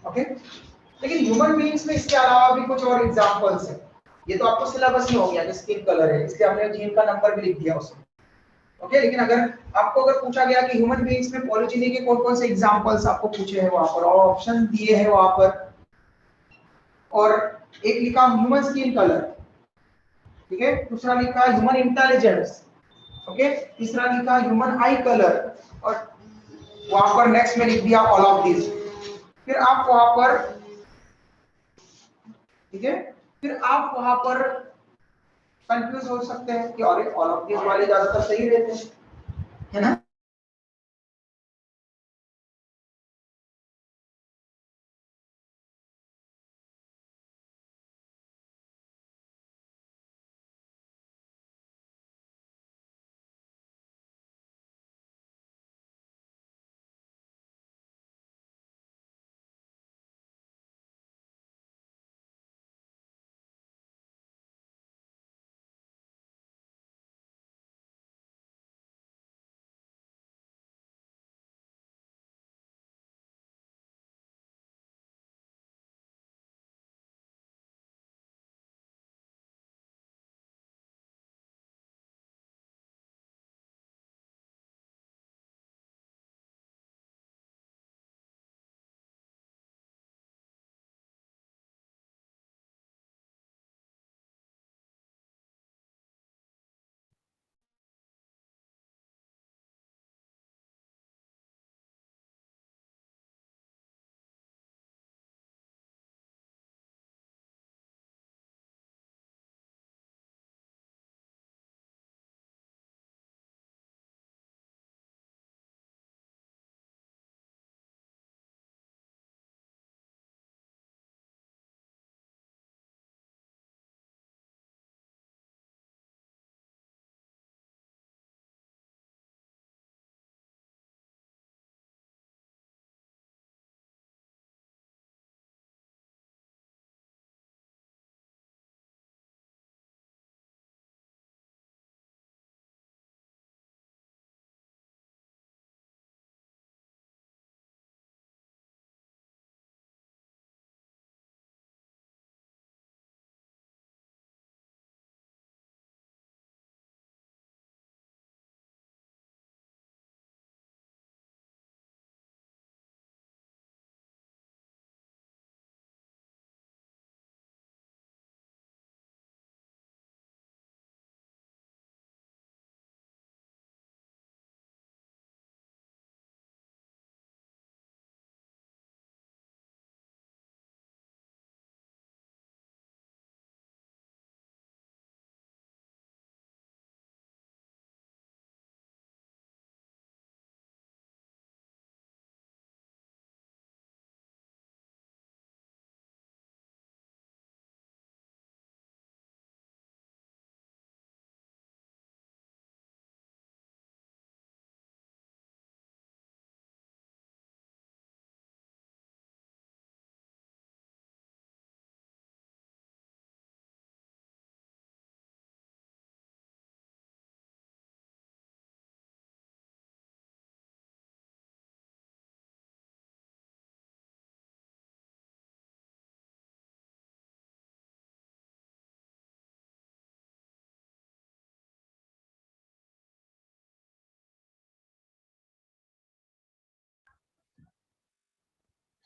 ओके, लेकिन ह्यूमन बीइंग्स में इसके अलावा भी कुछ और एग्जांपल्स हैं। ये तो आपको सिलेबस में हो गया कि स्किन कलर है, इसलिए हमने जीन का नंबर भी लिख दिया उसमें। ओके, लेकिन अगर पूछा गया कि ह्यूमन बीइंग्स में पॉलीजिनी के कौन कौन से एग्जांपल्स आपको पूछे हैं वहां पर, और ऑप्शन दिए हैं वहां पर, और एक लिखा ह्यूमन स्किन कलर, ठीक है, दूसरा लिखा ह्यूमन इंटेलिजेंस, ओके, तीसरा लिखा ह्यूमन आई कलर, और वहां पर नेक्स्ट में लिख दिया ऑल ऑफ दिस। फिर आप वहां पर, ठीक है, फिर आप वहां पर कंफ्यूज हो सकते हैं कि और ऑल ऑफ दिस वाले ज्यादातर सही रहते हैं, है ना।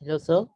Hello, sir.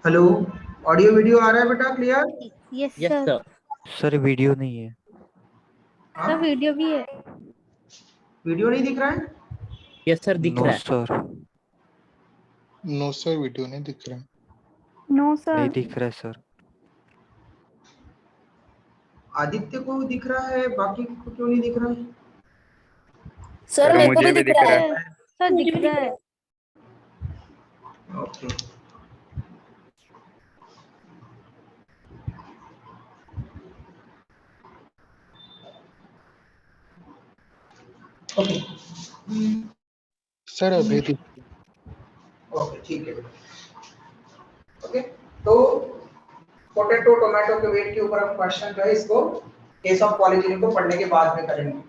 Hello, audio video आ रहा है बेटा clear? Yes Yes, sir. sir. Sir video नहीं है। सर वीडियो भी है। वीडियो नहीं दिख रहा है? Yes, sir. दिख नो रहा है. सर, नो सर वीडियो नहीं दिख रहा। नो नहीं सर। दिख रहा है सर। आदित्य को दिख रहा है, बाकी को क्यों नहीं दिख रहा है? सर मेरे को भी दिख रहा है। सर दिख रहा है। ओके, ओके, सर अभी दिख ओके, ठीक है बेटा। ओके, तो पोटैटो टोमेटो के वेट के ऊपर हम क्वेश्चन जो है इसको केस ऑफ पॉलीजीनी को पढ़ने के बाद में करेंगे,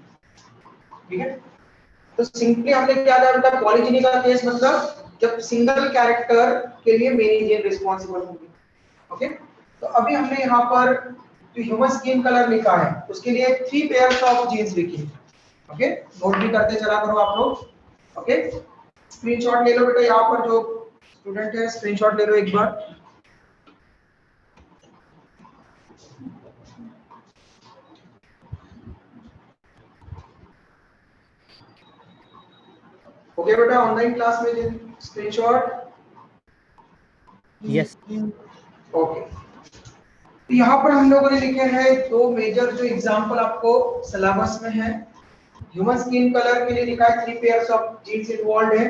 ठीक है? तो सिंपली हमने क्या किया बेटा, पॉलीजीनी का केस मतलब जब सिंगल कैरेक्टर के लिए मेनी जीन रिस्पॉन्सिबल होगी। ओके, तो अभी हमने यहाँ पर जो ह्यूमन स्किन कलर लिखा है उसके लिए 3 पेयर्स ऑफ जीन्स लिखी है। ओके, नोट भी करते चला करो आप लोग। ओके, स्क्रीनशॉट ले लो बेटा, यहाँ पर जो स्टूडेंट है स्क्रीनशॉट ले लो एक बार। ओके बेटा, ऑनलाइन क्लास में स्क्रीनशॉट। Yes. ओके, तो यहाँ पर हम लोगों ने लिखे हैं 2 मेजर जो एग्जांपल आपको सिलेबस में है। ह्यूमन स्किन कलर के लिए लिखा है 3 पेयर्स ऑफ जीन्स इन्वॉल्वड है,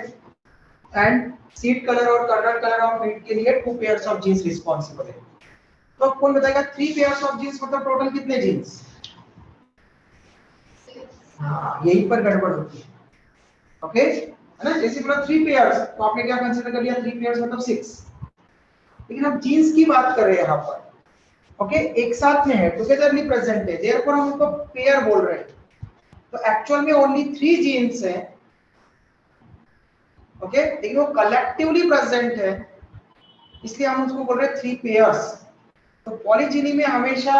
एंड सीड कलर और कर्नल कलर ऑफ मीट के लिए 2 पेयर्स ऑफ जीन्स रिस्पॉन्सिबल है। तो अब कौन बताएगा 3 पेयर्स ऑफ जीन्स मतलब टोटल कितने जीन्स? हाँ, यहीं पर गड़बड़ होती है। ओके, है ना? जैसे बोला 3 पेयर्स, तो आपने क्या कंसीडर कर लिया 3 पेयर्स मतलब 6, लेकिन हम जीन्स की बात कर रहे हैं यहाँ पर। ओके, एक साथ में है, टुगेदरली प्रेजेंट है, देयरफॉर हम उनको पेयर बोल रहे हैं। तो एक्चुअल में ओनली 3 जीन्स हैं, ओके, लेकिन वो कलेक्टिवली प्रेजेंट है, इसलिए हम उसको बोल रहे हैं 3 पेयर्स। तो पॉलीजिनी में हमेशा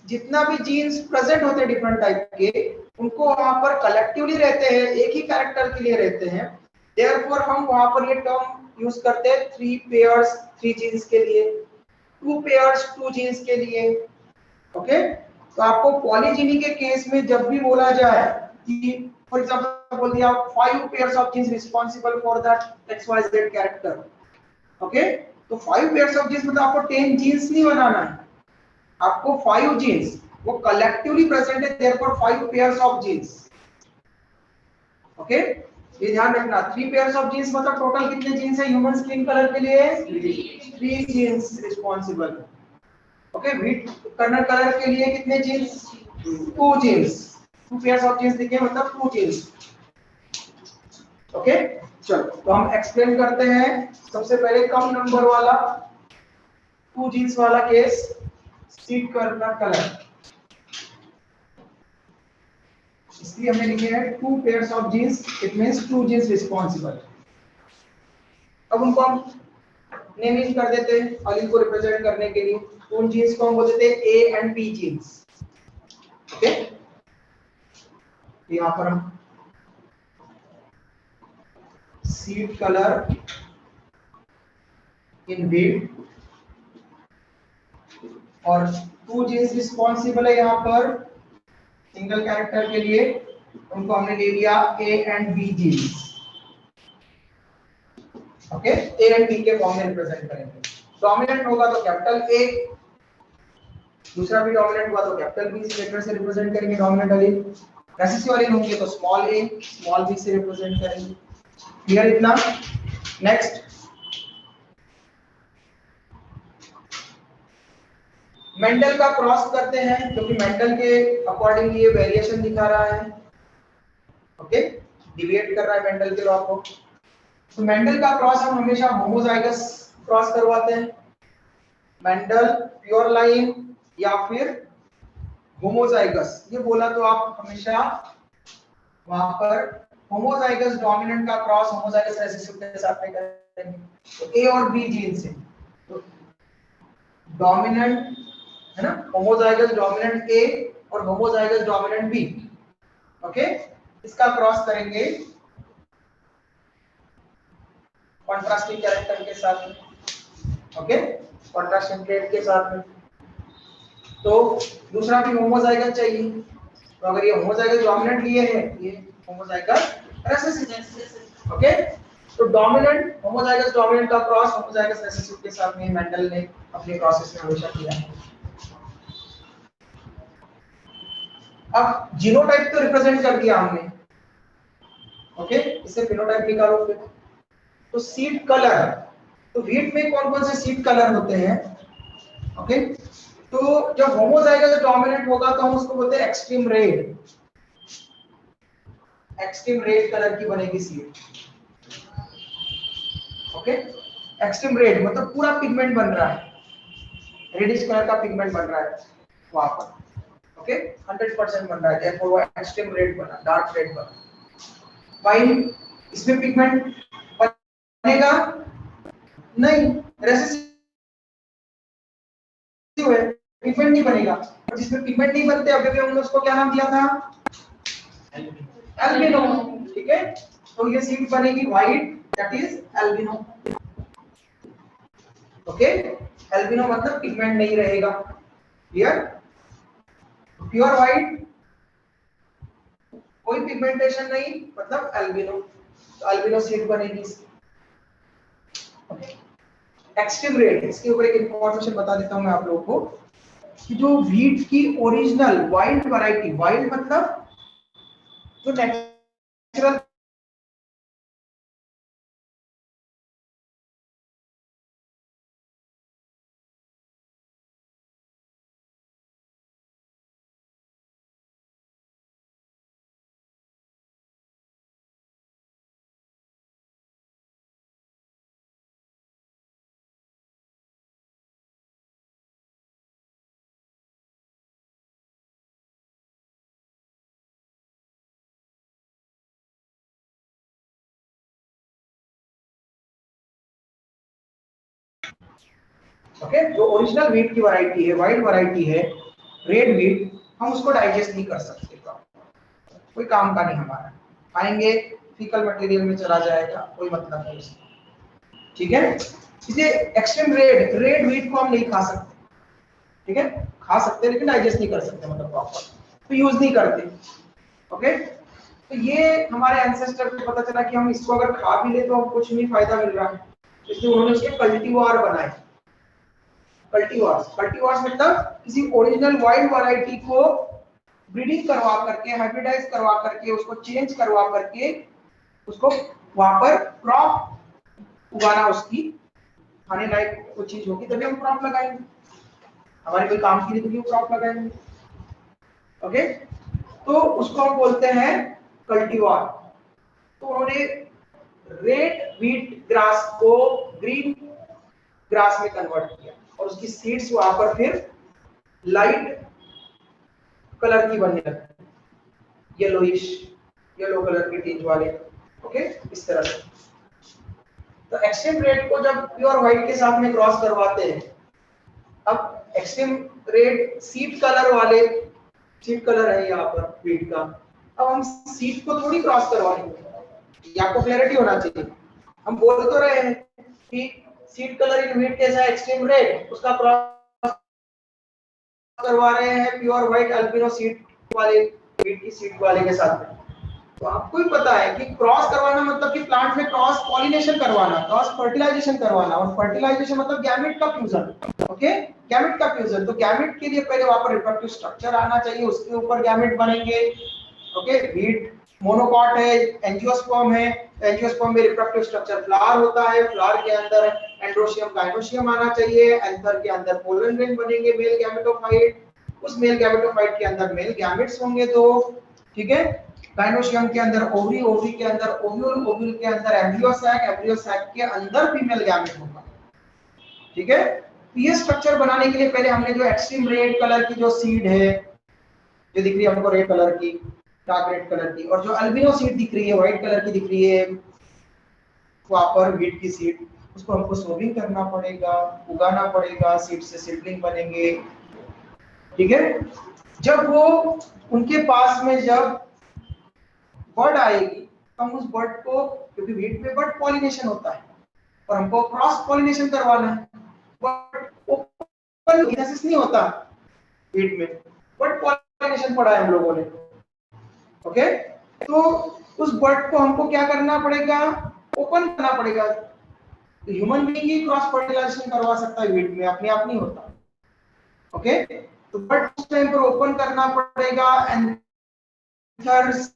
जितना भी जीन्स प्रेजेंट होते हैं डिफरेंट टाइप के, उनको वहां पर कलेक्टिवली रहते हैं, एक ही कैरेक्टर के लिए रहते हैं, देयरफॉर हम वहां पर ये टर्म यूज करते हैं 3 पेयर्स 3 जीन्स के लिए, 2 पेयर्स 2 जीन्स के लिए, ओके। तो आपको पॉलीजिनी के केस में जब भी बोला जाए कि फॉर एग्जांपल बोल दिया 5 pairs of genes responsible for that XYZ character, okay, तो 5 पेयर्स ऑफ जीन्स मतलब आपको 10 जीन्स नहीं बनाना है, आपको 5 जीन्स, वो कलेक्टिवली प्रेजेंट है, therefore 5 pairs of genes, okay. ये ध्यान रखना, 3 पेयर्स ऑफ जीन्स मतलब टोटल कितने जीन्स है ह्यूमन स्किन कलर के लिए? 3 genes responsible, okay. Wheat colour के लिए कितने genes? 2 genes, 2 pairs of genes लिखे मतलब 2 जीन्स, ओके। चलो तो हम एक्सप्लेन करते हैं, सबसे पहले कम नंबर वाला 2 जीन्स वाला केस, सीड करना कलर, इसलिए हमने लिखे हैं 2 pairs of genes, it means 2 genes responsible. अब उनको हम नेमिंग कर देते हैं अलील को रिप्रेजेंट करने के लिए, उन जीन्स को हम बोल देते हैं A and B genes, okay. यहाँ पर हम सीड कलर इन व्हीट और 2 जीन्स रिस्पांसिबल है यहाँ पर सिंगल कैरेक्टर के लिए, उनको हमने ले लिया A and B genes, okay. A and B के फॉर्म में रिप्रेजेंट करेंगे, डोमिनेंट होगा तो कैपिटल ए, दूसरा भी डोमिनेंट हुआ तो कैपिटल बी से लेटर से रिप्रेजेंट करेंगे डोमिनेंट एलील, रेसेसिव एलील होंगे तो स्मॉल ए स्मॉल बी से रिप्रेजेंट करेंगे, क्लियर इतना। नेक्स्ट मेंडल का क्रॉस करते हैं, क्योंकि मेंडल के अकॉर्डिंग ये वेरिएशन दिखा रहा है, ओके, डिविएट कर रहा है मेंडल के लॉ को। तो मेंडल का क्रॉस हम हमेशा होमोजाइगस क्रॉस करवाते हैं, मेंडल प्योर लाइन या फिर होमोजाइगस, ये बोला तो आप हमेशा वहां पर होमोजाइगस डोमिनेंट का क्रॉस होमोजाइगस रेसेसिव के साथ में करेंगे, तो ए और बी जीन से, तो डोमिनेंट है ना, होमोजाइगस डोमिनेंट ए और होमोजाइगस डोमिनेंट बी, ओके, इसका क्रॉस करेंगे कॉन्ट्रास्टिंग कैरेक्टर के साथ में, ओके, कॉन्ट्रास्टिंग ट्रेट के साथ में। तो दूसरा भी होमोजाइगस चाहिए, तो अगर ये होमोजाइगस डोमिनेंट लिए हैं, ये होमोजाइगस रेसेसिव, ओके। तो डोमिनेंट होमोजाइगस डोमिनेंट का क्रॉस होमोजाइगस रेसेसिव के साथ में मेंडल ने अपने प्रोसेस में हमेशा किया है। अब जीनोटाइप तो रिप्रेजेंट कर दिया हमने, ओके, इसे फिनोटाइप निकालो फिर। तो सीड कलर, तो व्हीट में कौन कौन से सीड कलर होते हैं, ओके। तो जब होमोजाइगस डोमिनेंट होगा तो हम उसको बोलते हैं extreme red, extreme red colour की बनेगी सीड, ओके। एक्सट्रीम रेड मतलब पूरा पिगमेंट बन रहा है, रेडिश कलर का पिगमेंट बन रहा है वहां पर, ओके, 100% बन रहा है, देयरफॉर वो एक्सट्रीम रेड बना, डार्क रेड बना। वाइल इसमें पिगमेंट बनेगा नहीं, रेसेसिव है, पिगमेंट नहीं बनेगा, और जिसमें पिगमेंट नहीं बनते अभी भी हमने उसको क्या नाम दिया था? एल्बिनो, ठीक है। तो ये सीड बनेगी white, that is albino, okay. Albino मतलब पिगमेंट नहीं रहेगा, क्लियर। प्योर व्हाइट कोई पिगमेंटेशन नहीं मतलब एल्बिनो, तो एल्बिनो सीड बनेगी। एक्सट्रीम रेड, इसके ऊपर एक इंफॉर्मेशन बता देता हूं मैं आप लोगों को कि जो व्हीट की ओरिजिनल वाइल्ड वैरायटी, वाइल्ड मतलब जो नेचुरल ओके, जो ओरिजिनल वीट की वैरायटी है, वाइट वैरायटी है, रेड वीट, हम उसको डाइजेस्ट नहीं कर सकते, कोई काम का नहीं हमारा, खाएंगे फीकल मटेरियल में चला जाएगा, कोई मतलब नहीं उसका, ठीक है। इसलिए एक्सट्रीम रेड वीट को हम नहीं खा सकते, ठीक है, खा सकते लेकिन डाइजेस्ट नहीं कर सकते, मतलब प्रॉपर, तो यूज नहीं करते। ओके, तो ये हमारे एंसेस्टर को पता चला कि हम इसको अगर खा भी ले तो हम कुछ नहीं फायदा मिल रहा है, इसलिए उन्होंने उसके कल्टीवार बनाए। कल्टीवार्स मतलब किसी ओरिजिनल वाइल्ड वैरायटी को ब्रीडिंग करवा करके, हाइब्रिडाइज करवा करके, उसको चेंज करवा करके, उसको वहां पर क्रॉप उगाना, उसकी खाने लायक कोई चीज होगी तभी हम क्रॉप लगाएंगे, हमारे कोई काम की नहीं तो क्यों क्रॉप लगाएंगे। ओके, तो उसको हम बोलते हैं कल्टीवार। तो उन्होंने रेड व्हीट ग्रास को ग्रीन ग्रास में कन्वर्ट किया और उसकी सीड्स वहां पर फिर लाइट कलर की बनने लगी, येलो कलर के टिंज वाले। ओके, इस तरह से। तो एक्सट्रीम रेड को जब प्योर व्हाइट के साथ में क्रॉस करवाते हैं, अब एक्सट्रीम रेड सीड कलर वाले, सीड कलर है यहाँ पर व्हीट का, अब हम सीड को थोड़ी क्रॉस करवाएंगे, ये आपको क्लैरिटी होना चाहिए। हम बोल तो रहे हैं कि सीड कलर इन व्हीट कैसा है, एक्सट्रीम रेड, उसका क्रॉस करवा रहे हैं प्योर व्हाइट अल्बिनो सीड वाले, व्हीट की सीड वाले के साथ में। तो आपको ही पता है कि क्रॉस करवाना मतलब कि प्लांट में क्रॉस पॉलिनेशन करवाना, क्रॉस फर्टिलाइजेशन करवाना, और फर्टिलाइजेशन मतलब गैमेट का फ्यूजन। ओके, गैमेट का फ्यूजन, तो गैमेट के लिए पहले वहां पर रिप्रोडक्टिव स्ट्रक्चर आना चाहिए, उसके ऊपर गैमेट बनेंगे। ओके, व्हीट मोनोकॉट है, एंजियोस्पर्म है, एंजियोस्पर्म में रिप्रोडक्टिव स्ट्रक्चर फ्लावर होता है, फ्लावर के अंदर एंड्रोशियम गाइनोशियम आना चाहिए, एंथर के अंदर पोलन ग्रेन बनेंगे, मेल गैमेटोफाइट, उस मेल गैमेटोफाइट के अंदर मेल गैमेट्स होंगे दो, ठीक है। गाइनोशियम के अंदर ओवरी, ओवरी के अंदर ओव्यूल, ओव्यूल के अंदर एम्ब्रियो सैक के अंदर फीमेल गैमेट होगा, ठीक है। तो ये स्ट्रक्चर बनाने के लिए पहले हमने जो एक्सट्रीम रेड कलर की जो सीड है, जो दिख रही है हमको रेड कलर की, डार्क रेड कलर की, और जो अल्बिनो सीड दिख रही है व्हाइट कलर की दिख रही है वहां पर व्हीट की सीड, उसको हमको सोविंग करना पड़ेगा, उगाना पड़ेगा, सीड से सीडलिंग बनेंगे, ठीक है। जब वो उनके पास में जब बर्ड आएगी, हम उस बर्ड को, क्योंकि व्हीट में बर्ड पॉलिनेशन होता है और हमको क्रॉस पॉलिनेशन करवाना है, बट पॉलिनेशन नहीं होता व्हीट में, बट पॉलिनेशन पढ़ा है हम लोगों ने। ओके, तो उस बर्ड को हमको क्या करना पड़ेगा, ओपन करना पड़ेगा। तो ह्यूमन बीइंग ही क्रॉस फर्टिलाइजेशन करवा सकता है व्हीट में, अपने आप नहीं होता। ओके, तो बर्ड उस टाइम पर ओपन करना पड़ेगा, एंथर्स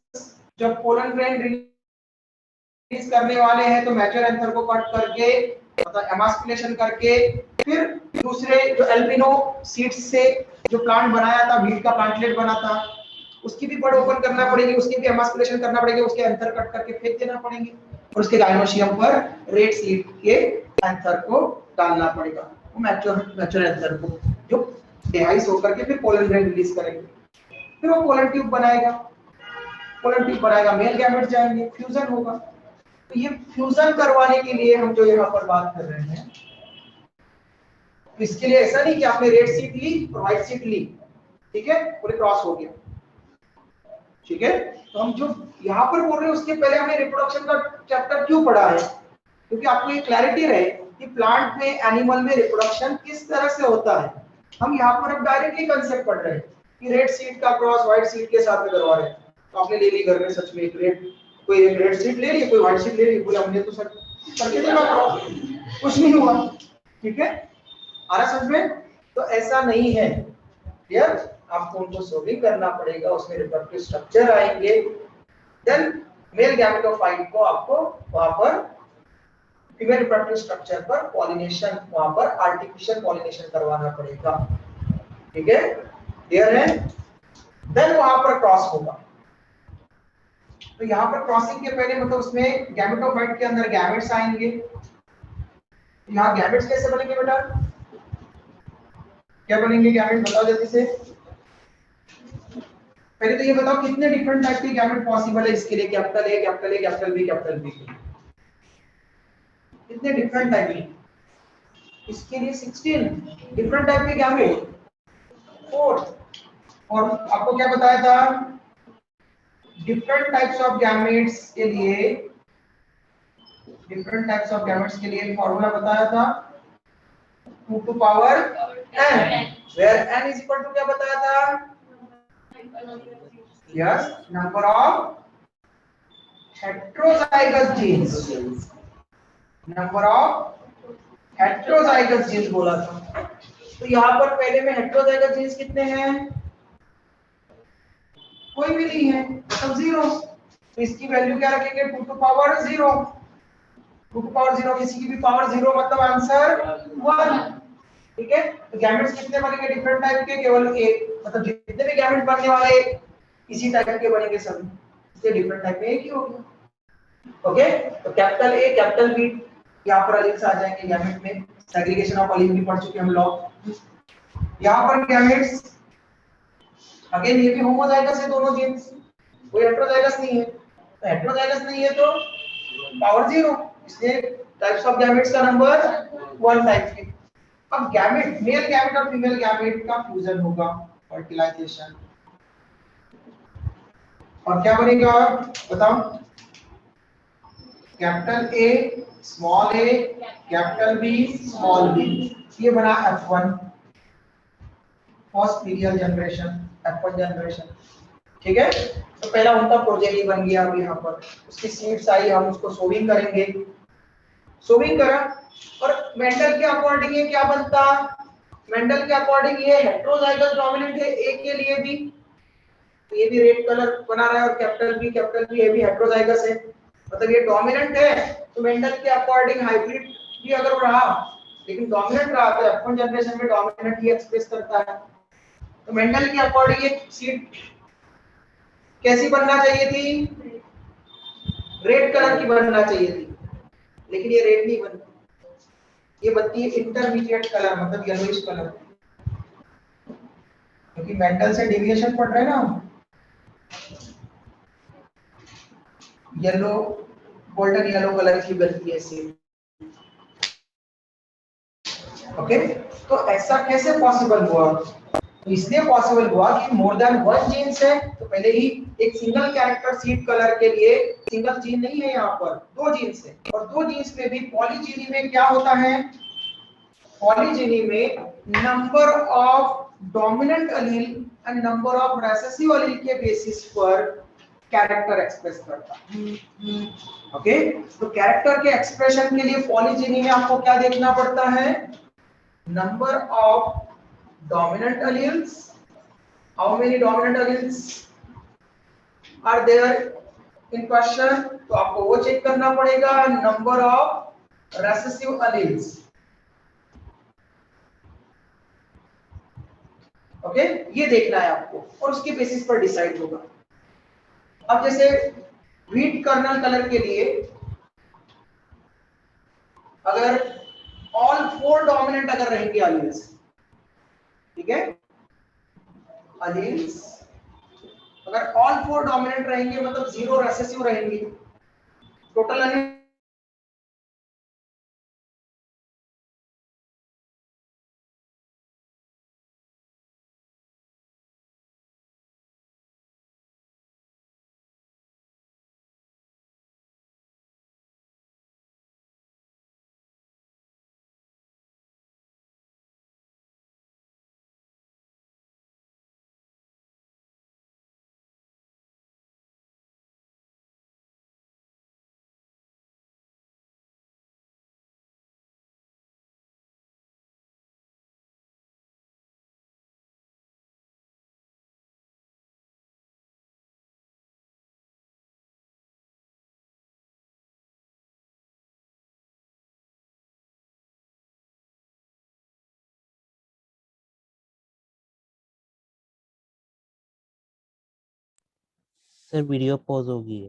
जब पोलन ग्रेन रिलीज करने वाले हैं तो मैच्योर एंथर को कट करके, मतलब एमास्कुलेशन करके, फिर दूसरे जो एल्बिनो सीड्स से जो प्लांट बनाया था, व्हीट का प्लांटलेट बना था, उसकी भी बर्ड ओपन करना पड़ेगी, उसकी भी एमास्कुलेशन करना पड़ेगी, उसके एंथर कट करके फेंक देना पड़ेंगे और उसके गाइनोशियम पर रेड सीड के एंथर को डालना पड़ेगा, वो मैच्योर एंथर को, जो डिहाइस होकर के फिर पोलन ग्रेन रिलीज करेंगे, फिर वो पोलन ट्यूब बनाएगा, पोलन ट्यूब बनाएगा, मेल गैमेट जाएंगे, फ्यूजन होगा। तो ये फ्यूजन करवाने के लिए हम जो यहाँ पर बात कर रहे हैं, तो इसके लिए ऐसा नहीं कि आपने रेड सीड ली और व्हाइट सीड ली, ठीक है, पूरे क्रॉस हो गया, ठीक है। तो हम जो यहाँ पर बोल रहे हैं उसके पहले हमने रिप्रोडक्शन का चैप्टर क्यों पढ़ा है, क्योंकि आपको ये क्लैरिटी रहे कि प्लांट में, एनिमल में रिप्रोडक्शन किस तरह से होता है। हम यहाँ पर अब डायरेक्टली कंसेप्ट पढ़ रहे हैं कि रेड सीड का क्रॉस व्हाइट सीड के साथ में करवा रहे हैं, तो आपने ले ली घर में, सच में एक रेड सीड ले ली, कोई व्हाइट सीड ले ली, बोले हमने तो सर करके देखा क्रॉस, कुछ नहीं हुआ, ठीक है, आ रहा समझ में। तो ऐसा नहीं है, क्लियर, आपको उनको सोविंग करना पड़ेगा, उसमें रिप्रोडक्टिव स्ट्रक्चर आएंगे, देन मेल गैमेटोफाइट को आपको वहां पर फीमेल रिप्रोडक्टिव स्ट्रक्चर पर पॉलिनेशन, वहां पर आर्टिफिशियल पॉलिनेशन करवाना पड़ेगा, ठीक है, क्लियर है। देन वहां पर क्रॉस होगा। तो यहाँ पर क्रॉसिंग के पहले मतलब उसमें गैमेटोफाइट के अंदर गैमेट्स आएंगे। यहाँ गैमेट्स कैसे बनेंगे बेटा, क्या बनेंगे गैमेट, बताओ जल्दी से। पहले तो ये बताओ कितने डिफरेंट टाइप के गैमेट पॉसिबल है इसके लिए, capital A, capital A, capital B, capital B, कितने डिफरेंट टाइप के, इसके लिए 16 डिफरेंट टाइप के गैमेट 4। और आपको क्या बताया था, डिफरेंट टाइप्स ऑफ गैमेट्स के लिए फॉर्मूला बताया था 2 two power n, where n is equal to क्या बताया था, yes number of heterozygous genes, number of heterozygous genes बोला था। तो यहाँ पर पहले में हेट्रोजाइगस जीन्स कितने हैं, कोई भी नहीं है, मतलब 0। तो इसकी वैल्यू क्या रखेंगे, 2 टू पावर 0, 2 टू पावर 0, किसी की भी पावर 0 मतलब आंसर 1। ठीक है, तो गैमेट्स कितने बनेंगे डिफरेंट टाइप के, केवल एक, मतलब जितने भी गैमेट बनने वाले इसी टाइप के बनेंगे सभी, इसलिए डिफरेंट टाइप में एक ही होगा। ओके, तो कैपिटल ए कैपिटल बी यहाँ पर अलील्स आ जाएंगे गैमेट में, सेग्रीगेशन ऑफ अलील भी पढ़ चुके हम लोग। यहाँ पर गैमेट्स अगेन ये भी होमोजाइगस है दोनों जीन्स, कोई हेटेरोजाइगस नहीं है, तो हेटेरोजाइगस नहीं है तो पावर 0, इसलिए टाइप्स ऑफ गैमेट्स का नंबर 1 टाइप के। अब गैमेट, मेल गैमेट और फीमेल गैमेट का फ्यूजन होगा, फर्टिलाइजेशन, और क्या बनेगा बताओ, capital A small A capital B small B, ये बना F1 first period generation, F1 generation. ठीक है, तो पहला उनका प्रोजेक्ट बन गया। अब यहाँ पर उसकी सीड्स आई, हम उसको सोविंग करेंगे, सोविंग करा, और मेंडल के अकॉर्डिंग ये क्या बनता, मेंडल के अकॉर्डिंग ये हेटेरोजाइगस डोमिनेंट है ए के लिए भी, तो ये भी रेड कलर बना रहा है, और कैपिटल बी ये भी हेटेरोजाइगस है, मतलब ये डोमिनेंट है। तो मेंडल के अकॉर्डिंग हाइब्रिड भी अगर रहा लेकिन डोमिनेंट रहा तो F1 जनरेशन में डोमिनेंट ही एक्सप्रेस करता है। तो मेंडल के अकॉर्डिंग ये सीड कैसी बनना चाहिए थी, रेड कलर की बनना चाहिए थी, लेकिन ये रेड नहीं बनती, ये बनती है इंटरमीडिएट कलर, मतलब येलोइश कलर, क्योंकि मेंडल से डेविएशन पढ़ रहे हैं ना हम। येलो, गोल्डन येलो कलर की बनती है सीड। ओके, तो ऐसा कैसे पॉसिबल हुआ, तो इसलिए पॉसिबल हुआ कि मोर देन वन जीन्स है, तो पहले ही एक सिंगल कैरेक्टर सीड कलर के लिए, सिंगल जीन नहीं है यहाँ पर, दो जीन्स है, और दो जीन्स में भी पॉलीजीनी में क्या होता है, पॉलीजीनी में number of dominant allele and number of recessive allele के बेसिस पर कैरेक्टर एक्सप्रेस करता है। ओके, तो कैरेक्टर के एक्सप्रेशन के लिए पॉलीजीनी में आपको क्या देखना पड़ता है, number of dominant alleles, how many dominant alleles are there in question, तो आपको वो चेक करना पड़ेगा, number of recessive alleles। Okay, ये देखना है आपको, और उसके बेसिस पर डिसाइड होगा। अब जैसे व्हीट कर्नल कलर के लिए अगर ऑल 4 डोमिनेंट अगर रहेंगे alleles, ठीक है, alleles अगर ऑल 4 डोमिनेंट रहेंगे मतलब 0 रेसेसिव रहेंगे, टोटल सर वीडियो पॉज होगी।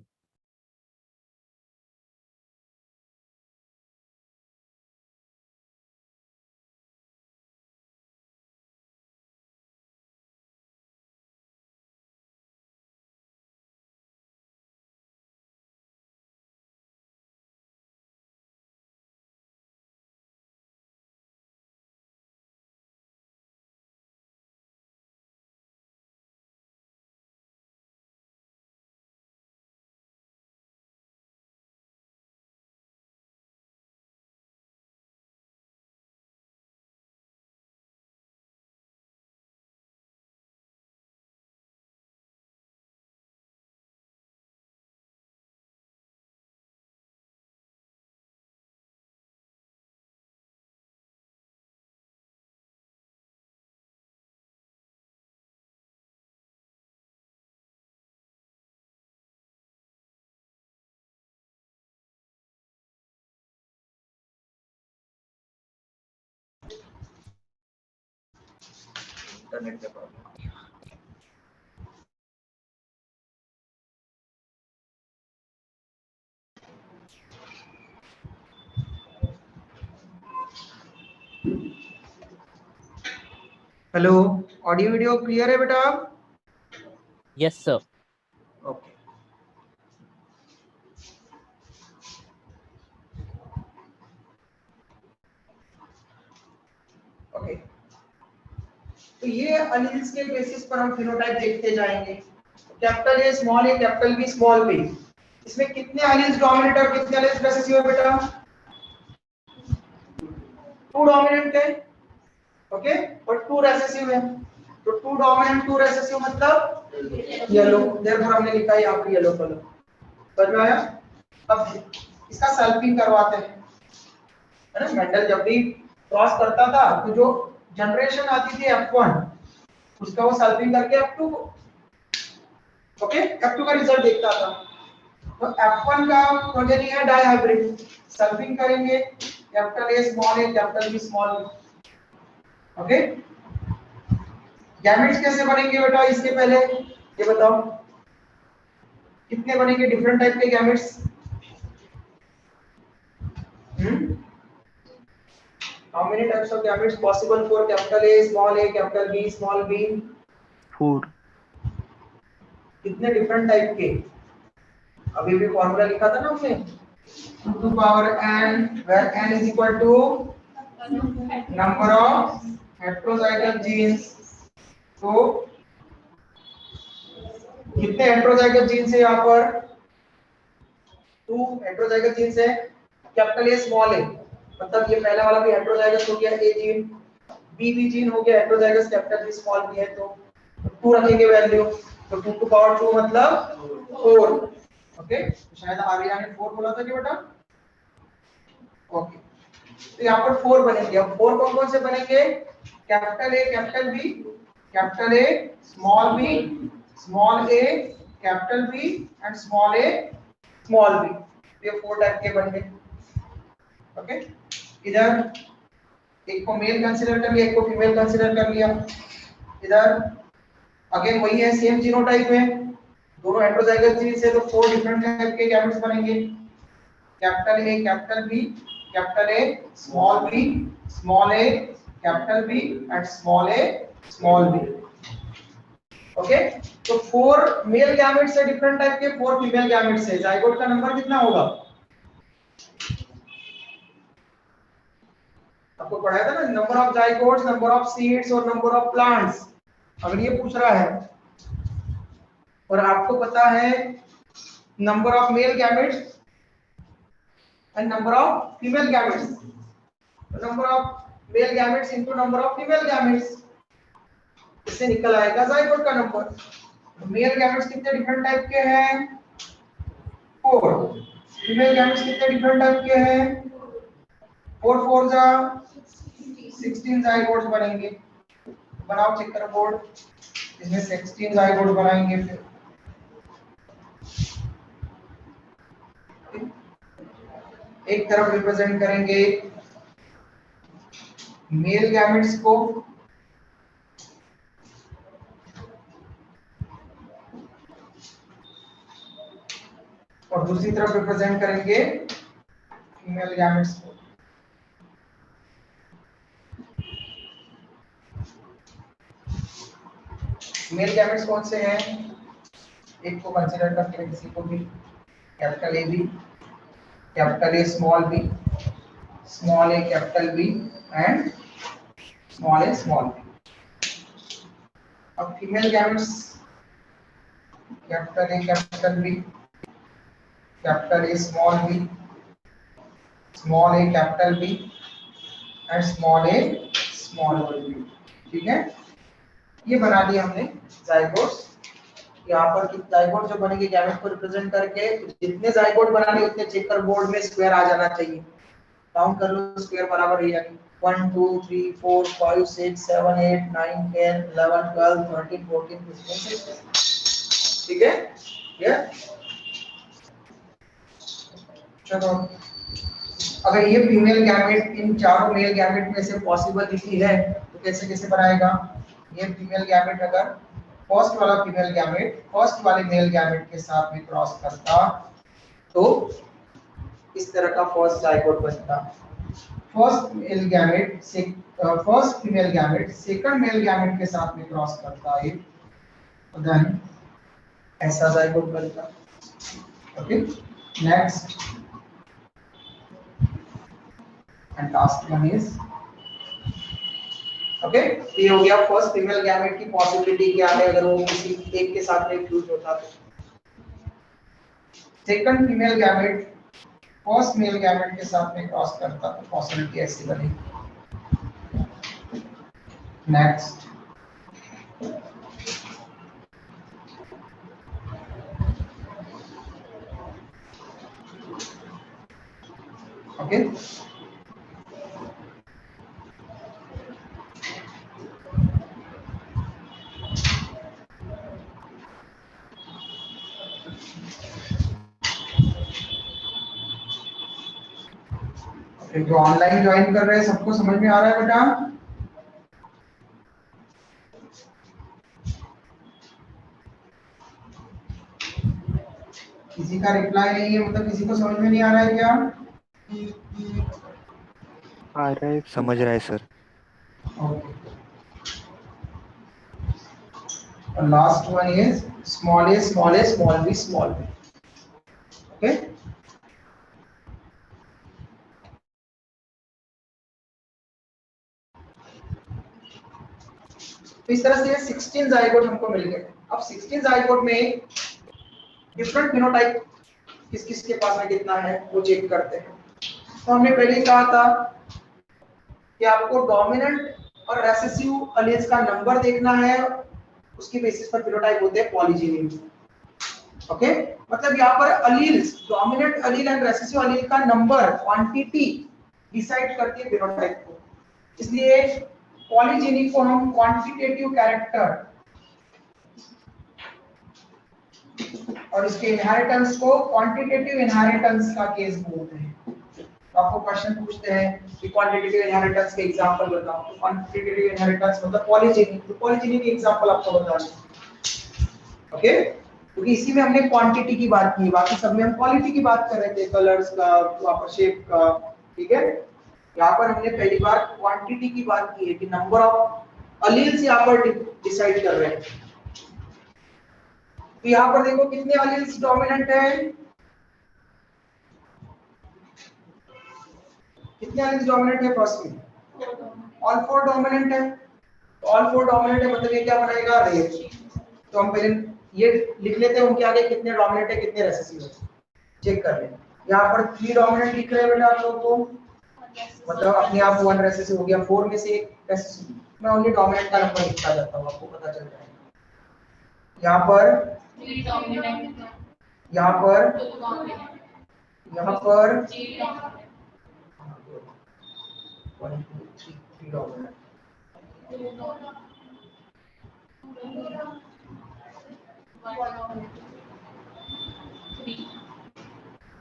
इंटरनेट का problem. Hello, audio video clear है बेटा? Yes sir. Okay, okay. तो ये अलील्स के बेसिस पर हम फिनोटाइप देखते जाएंगे। Capital A, capital B, small B, इसमें कितने अलील्स डोमिनेंट और कितने अलील्स रिसेसिव है बेटा? 2 डोमिनेंट है, ओके, और 2 रिसेसिव है। तो 2 डोमिनेंट 2 रिसेसिव मतलब येलो, देयरफॉर हमने लिखा है यहाँ पे येलो कलर। समझ में आया? अब इसका सल्फिंग करवाते हैं, है ना। मेंडल जब भी क्रॉस करता था तो जो जनरेशन आती थी F1, उसका वो सल्फिंग करके F2 को, ओके, F2 का रिजल्ट देखता था। तो F1 का प्रोजेनी है डाइहाइब्रिड, सल्फिंग करेंगे capital A small a capital B small b, okay. Gametes कैसे बनेंगे बेटा? इसके पहले ये बताओ कितने बनेंगे डिफरेंट टाइप के gametes? How many types of gametes possible for capital A, capital B, small b? 4। कितने डिफरेंट टाइप के? अभी भी फॉर्मूला लिखा था ना हमने, 2 to power n, where n is equal to number of heterozygote genes। तो कितने हेटेरोजाइगस जीन्स है यहाँ पर? 2 हेटेरोजाइगस जीन्स है। कैपिटल A स्मॉल a मतलब ये पहला वाला भी हेटेरोजाइगस हो गया A जीन, B भी जीन हो गया heterozygous, capital B small b है तो 2 रखेंगे वैल्यू। तो 2 to power 2 मतलब 4, ओके। शायद आर्या ने 4 बोला था कि बेटा, ओके। तो यहाँ पर 4 बनेंगे। अब 4 कौन-कौन से बनेंगे? Capital A capital B, capital A small b, small a capital B and small a small b, ये 4 टाइप के बन गए, ओके। इधर एक को मेल कंसीडर कर लिया, एक को फीमेल कंसीडर कर लिया। इधर अगेन वही है, सेम जीनोटाइप है, दोनों हेटेरोजाइगस जीन्स है, तो 4 डिफरेंट टाइप के गैमेट्स बनेंगे। Capital A capital B, capital A small b, small a capital B and small a small b, okay. तो 4 मेल गैमेट्स है डिफरेंट टाइप के, 4 फीमेल गैमेट्स है। जाइगोट का नंबर कितना होगा? आपको पढ़ाया था ना, number of zygotes, number of seeds और नंबर ऑफ प्लांट्स। अगर ये पूछ रहा है और आपको पता है number of male gametes and number of female gametes, number of male gametes into number of female gametes, इससे निकल आएगा जाइगोट का नंबर। मेल गैमेट्स कितने डिफरेंट टाइप के हैं? 4। फीमेल गैमेट्स कितने डिफरेंट टाइप के हैं? 4 4 जा 16 जाइगोट्स बनेंगे। बनाओ चेकर बोर्ड, इसमें 16 जाइगोट्स बनाएंगे। फिर एक तरफ रिप्रेजेंट करेंगे मेल गैमेट्स को, और दूसरी तरफ रिप्रेजेंट करेंगे फीमेल गैमेट्स को। मेल गैमेट्स कौन से हैं? एक को कंसीडर करते हैं, किसी को भी, capital A B, capital A small B, small A capital B and small A small B. अब female gametes, capital A capital B, capital A small B, small A capital B and small A small B, ठीक है। ये बना दिया हमने zygotes. यहाँ पर zygote जो बनेंगे गैमेट को रिप्रेजेंट करके, जितने जाइगोट बनाने उतने चेकर बोर्ड में स्क्वायर आ जाना चाहिए। काउंट कर लो स्क्वायर बराबर है, 1 2 3 4 5 6 7 8 9 10 11 12 13 14 15 16, ठीक है। ये चलो, अगर ये फीमेल गैमेट इन चारों मेल गैमेट में से पॉसिबल दिखती है तो कैसे कैसे बनाएगा? ये फीमेल गैमेट अगर फर्स्ट वाला फीमेल गैमेट फर्स्ट वाले मेल गैमेट के साथ में क्रॉस करता तो इस तरह का फर्स्ट जाइगोट बनता। फर्स्ट मेल गैमेट से first female gamete second male gamete के साथ में क्रॉस करता है, देन ऐसा जाइगोट बनता। Okay, next and last one is okay. ये हो गया फर्स्ट फीमेल गैमेट की पॉसिबिलिटी क्या है अगर वो किसी एक के साथ में फ्यूज होता तो। Second female gamete first male gamete के साथ में क्रॉस करता तो पॉसिबिलिटी ऐसी बनी। नेक्स्ट ओके, जो ऑनलाइन ज्वाइन कर रहे हैं सबको समझ में आ रहा है बेटा? किसी का रिप्लाई नहीं है, मतलब किसी को समझ में नहीं आ रहा है क्या? आ रहा है, समझ रहा है सर। ओके, और last one is small a small a small b small b। Okay, तो इस तरह से 16 जाइगोट हमको मिल गए। अब 16 जाइगोट में डिफरेंट फिनोटाइप किस किस के पास में कितना है वो चेक करते हैं। तो हमने पहले ही कहा था कि आपको डोमिनेंट और रेसेसिव अलील्स का नंबर देखना है, उसकी बेसिस पर फिनोटाइप होते हैं पॉलीजेनिक। ओके, मतलब यहाँ पर alleles dominant allele and recessive allele का नंबर क्वांटिटी डिसाइड करती है फिनोटाइप को। इसलिए पॉलीजेनिक को हम क्वांटिटेटिव कैरेक्टर और इसके इनहेरिटेंस को क्वांटिटेटिव इनहेरिटेंस का केस बोलते हैं। तो आपको क्वेश्चन पूछते हैं कि क्वांटिटेटिव इनहेरिटेंस के एग्जांपल बताओ, तो क्वांटिटेटिव इनहेरिटेंस मतलब पॉलीजेनिक, तो पॉलीजेनिक के एग्जांपल आपको बताना। ओके, क्योंकि इसी में हमने क्वांटिटी की बात की, बाकी सब में हम क्वालिटी की बात कर रहे थे, कलर्स का, वहां पर शेप का। ठीक है, यहाँ पर हमने पहली बार क्वांटिटी की बात की है कि नंबर ऑफ अलील्स यहाँ पर डिसाइड कर रहे हैं। तो यहाँ पर देखो कितने अलील्स डोमिनेंट है, कितने अलील्स डोमिनेंट है फर्स्ट में? ऑल फोर डोमिनेंट है। ऑल फोर डोमिनेंट है मतलब ये क्या बनाएगा? रेट। तो हम पहले ये लिख लेते हैं उनके आगे कितने डोमिनेंट है कितने रेसेसिव है, चेक कर लें। यहाँ पर 3 डोमिनेंट लिख रहे हैं बेटा आप लोगों को, मतलब अपने आप 1 रेसेसिव हो गया, 4 में से 1 रेसेसिव। मैं ओनली डोमिनेंट का नंबर लिखता जाता हूँ, आपको पता चल जाएगा। यहाँ पर 3 डोमिनेंट, यहाँ पर 2 डोमिनेंट, यहाँ पर 3 1 2 3 डोमिनेंट, 2 डोमिनेंट, 3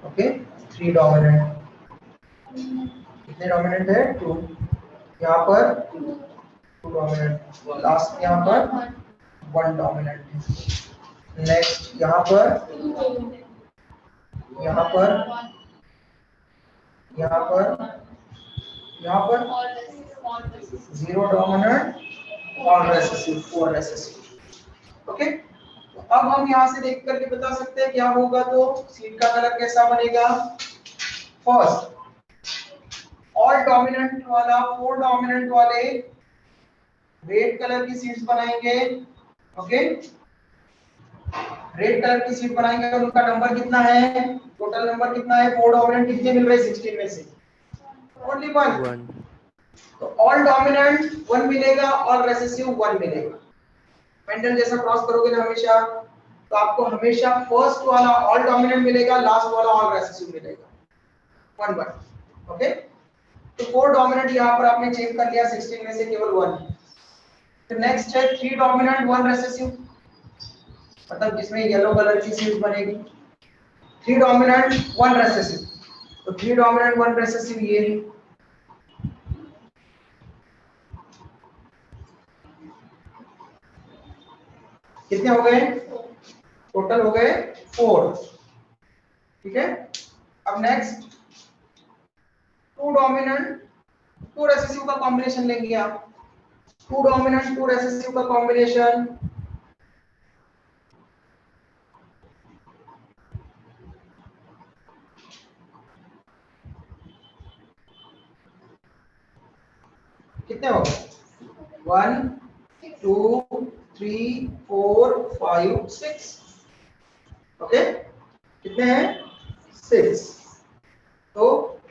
ओके 3 डोमिनेंट। कितने डोमिनेंट है? 2। यहाँ पर 2 डोमिनेंट, लास्ट यहाँ पर 1 डोमिनेंट है। नेक्स्ट यहाँ पर, यहाँ पर, यहाँ पर, यहाँ पर 0 डोमिनेंट और रेसेसिव 4 रेसेसिव। ओके, तो अब हम यहाँ से देख करके बता सकते हैं क्या होगा। तो सीट का कलर कैसा बनेगा? फर्स्ट ऑल डोमिनेंट वाला 4 डोमिनेंट वाले रेड कलर की सीट्स बनाएंगे। ओके, रेड कलर की सीट बनाएंगे और उनका नंबर कितना है? टोटल नंबर कितना है? 4 डोमिनेंट कितने मिल रहे हैं 16 में से? ओनली 1। तो ऑल डोमिनेंट 1 मिलेगा और रेसेसिव 1 मिलेगा। पेंडल जैसा क्रॉस करोगे ना हमेशा, तो आपको हमेशा फर्स्ट वाला ऑल डोमिनेंट मिलेगा, लास्ट वाला ऑल रेसेसिव मिलेगा 1 1। ओके, तो 4 डोमिनेंट यहाँ पर आपने चेक कर लिया, 16 में से केवल 1। तो नेक्स्ट है 3 डोमिनेंट 1 रेसेसिव, मतलब जिसमें येलो कलर की सीट बनेगी। 3 डोमिनेंट 1 रेसेसिव, तो 3 डोमिनेंट 1 रेसेसिव ये है। कितने हो गए? टोटल हो गए 4। ठीक है, अब नेक्स्ट 2 डोमिनेंट 2 रेसेसिव का कॉम्बिनेशन लेंगे आप। 2 डोमिनेंट 2 रेसेसिव का कॉम्बिनेशन कितने हो गए? 1 2 3 4 5 6। ओके, कितने हैं? 6। तो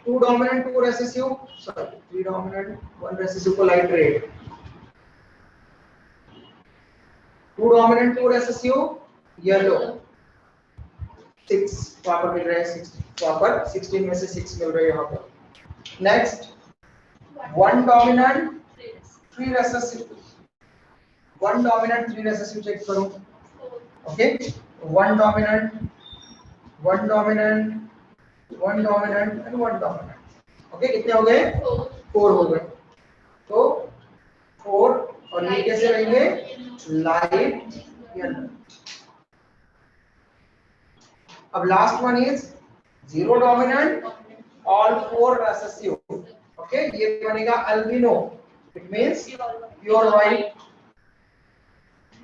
2 dominant 2 recessive, sorry 3 dominant 1 recessive को light red, 2 dominant 2 recessive yellow 6 वहां पर मिल रहे हैं। 6 वहां पर 16 में से 6 मिल रहे हैं यहाँ पर। Next 1 dominant 3 recessive, 1 dominant 3 recessive check करो। Okay, 1 dominant 1 dominant 1 dominant and 1 dominant. Okay, कितने हो गए? 4 हो गए। तो 4 और ये कैसे रहेंगे? Light yellow. अब last one is 0 dominant all 4 recessive. Okay, ये बनेगा albino, it means pure white.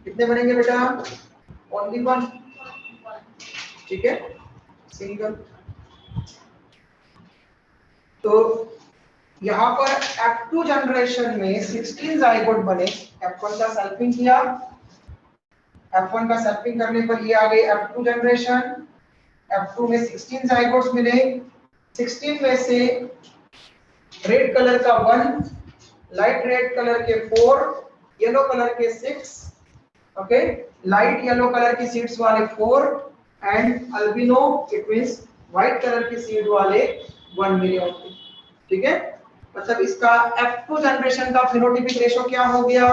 कितने बनेंगे बेटा? ओनली 1। ठीक है, सिंगल। तो यहां पर F2 जनरेशन में 16 जाइगोट बने। F1 का सल्फिंग किया, F1 का सल्फिंग करने पर ये आ गई F2 जनरेशन। F2 में 16 जाइगोट्स मिले। 16 में से रेड कलर का 1, लाइट रेड कलर के 4, येलो कलर के 6, ओके, लाइट येलो कलर की सीड्स वाले 4 and albino it means white colour की सीड वाले 1 मिले होंगे। ठीक है, मतलब इसका F2 जनरेशन का फिनोटाइपिक रेशो क्या हो गया?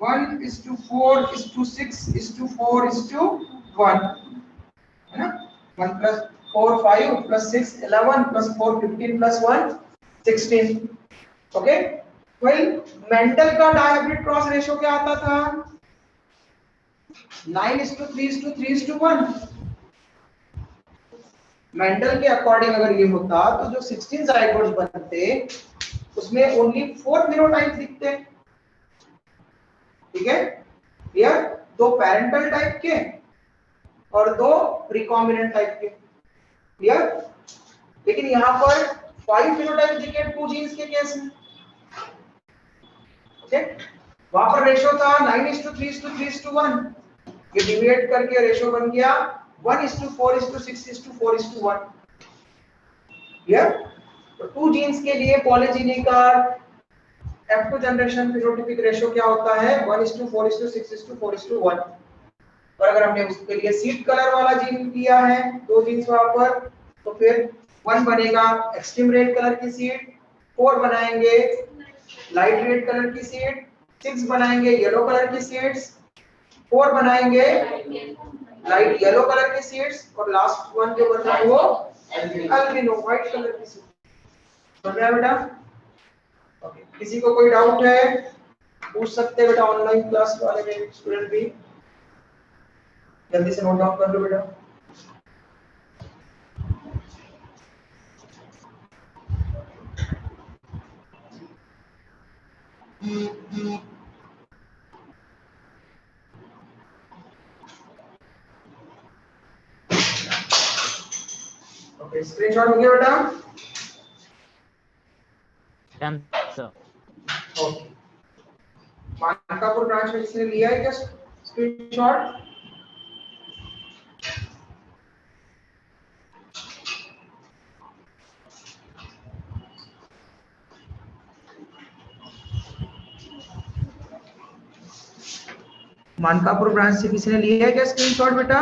1:4:6:4:1 है ना। 1 + 4 5 + 6 11 + 4 15 + 1 16। ओके, वेल मेंडल का डायहाइब्रिड क्रॉस रेशो क्या आता था? 9:3:3:1। मेंडल के अकॉर्डिंग अगर ये होता तो जो 16 जाइगोट्स बनते उसमें ओनली 4 फिनोटाइप दिखते। ठीक है, क्लियर? 2 पैरेंटल टाइप के और 2 रिकॉम्बिनेंट टाइप के। क्लियर? लेकिन यहां पर 5 फिनोटाइप दिखे 2 जीन्स के केस में। ओके, वहां पर रेशो था 9:3:3:1। ये डिवाइड करके रेशो बन गया 1:4:6:4:1। क्लियर? तो 2 जीन्स के लिए पॉलीजीनी का F2 जनरेशन फिनोटाइपिक रेशो क्या होता है? 1:4:6:4:1। और अगर हमने उसके लिए सीड कलर वाला जीन लिया है 2 जीन्स वहां पर, तो फिर 1 बनेगा एक्सट्रीम रेड कलर की सीड, 4 बनाएंगे लाइट रेड कलर की सीड, 6 बनाएंगे येलो कलर की सीड्स, 4 बनाएंगे लाइट येलो कलर की सीड्स और लास्ट वन जो बन रहा है वो अल्बिनो व्हाइट कलर की सीड। समझ में आया बेटा? ओके, किसी को कोई डाउट है पूछ सकते हैं बेटा, ऑनलाइन क्लास वाले में स्टूडेंट भी जल्दी से नोट डाउन कर लो बेटा। ओके, स्क्रीनशॉट हो गया बेटा? Done, sir. Okay, Mankapur branch में किसने लिया है क्या स्क्रीनशॉट? मानकापुर ब्रांच से किसी ने लिया है क्या स्क्रीनशॉट बेटा?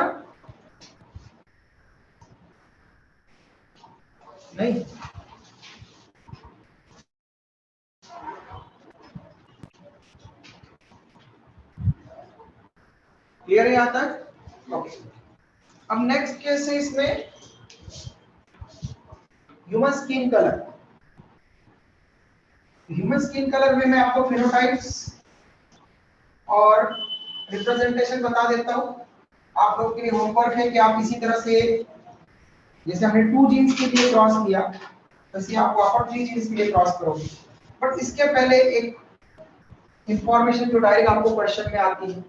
नहीं? क्लियर है यहां तक? ओके, अब नेक्स्ट केस है इसमें human skin colour. Human skin colour में मैं आपको फिनोटाइप्स और रिप्रेजेंटेशन बता देता हूं, आप लोगों के लिए होमवर्क है कि आप इसी तरह से जैसे हमने 2 जीन्स के लिए क्रॉस किया वैसे आप वापस 3 जीन्स के लिए क्रॉस करोगे। बट इसके पहले एक इंफॉर्मेशन जो डायरेक्ट आपको क्वेश्चन में आती है,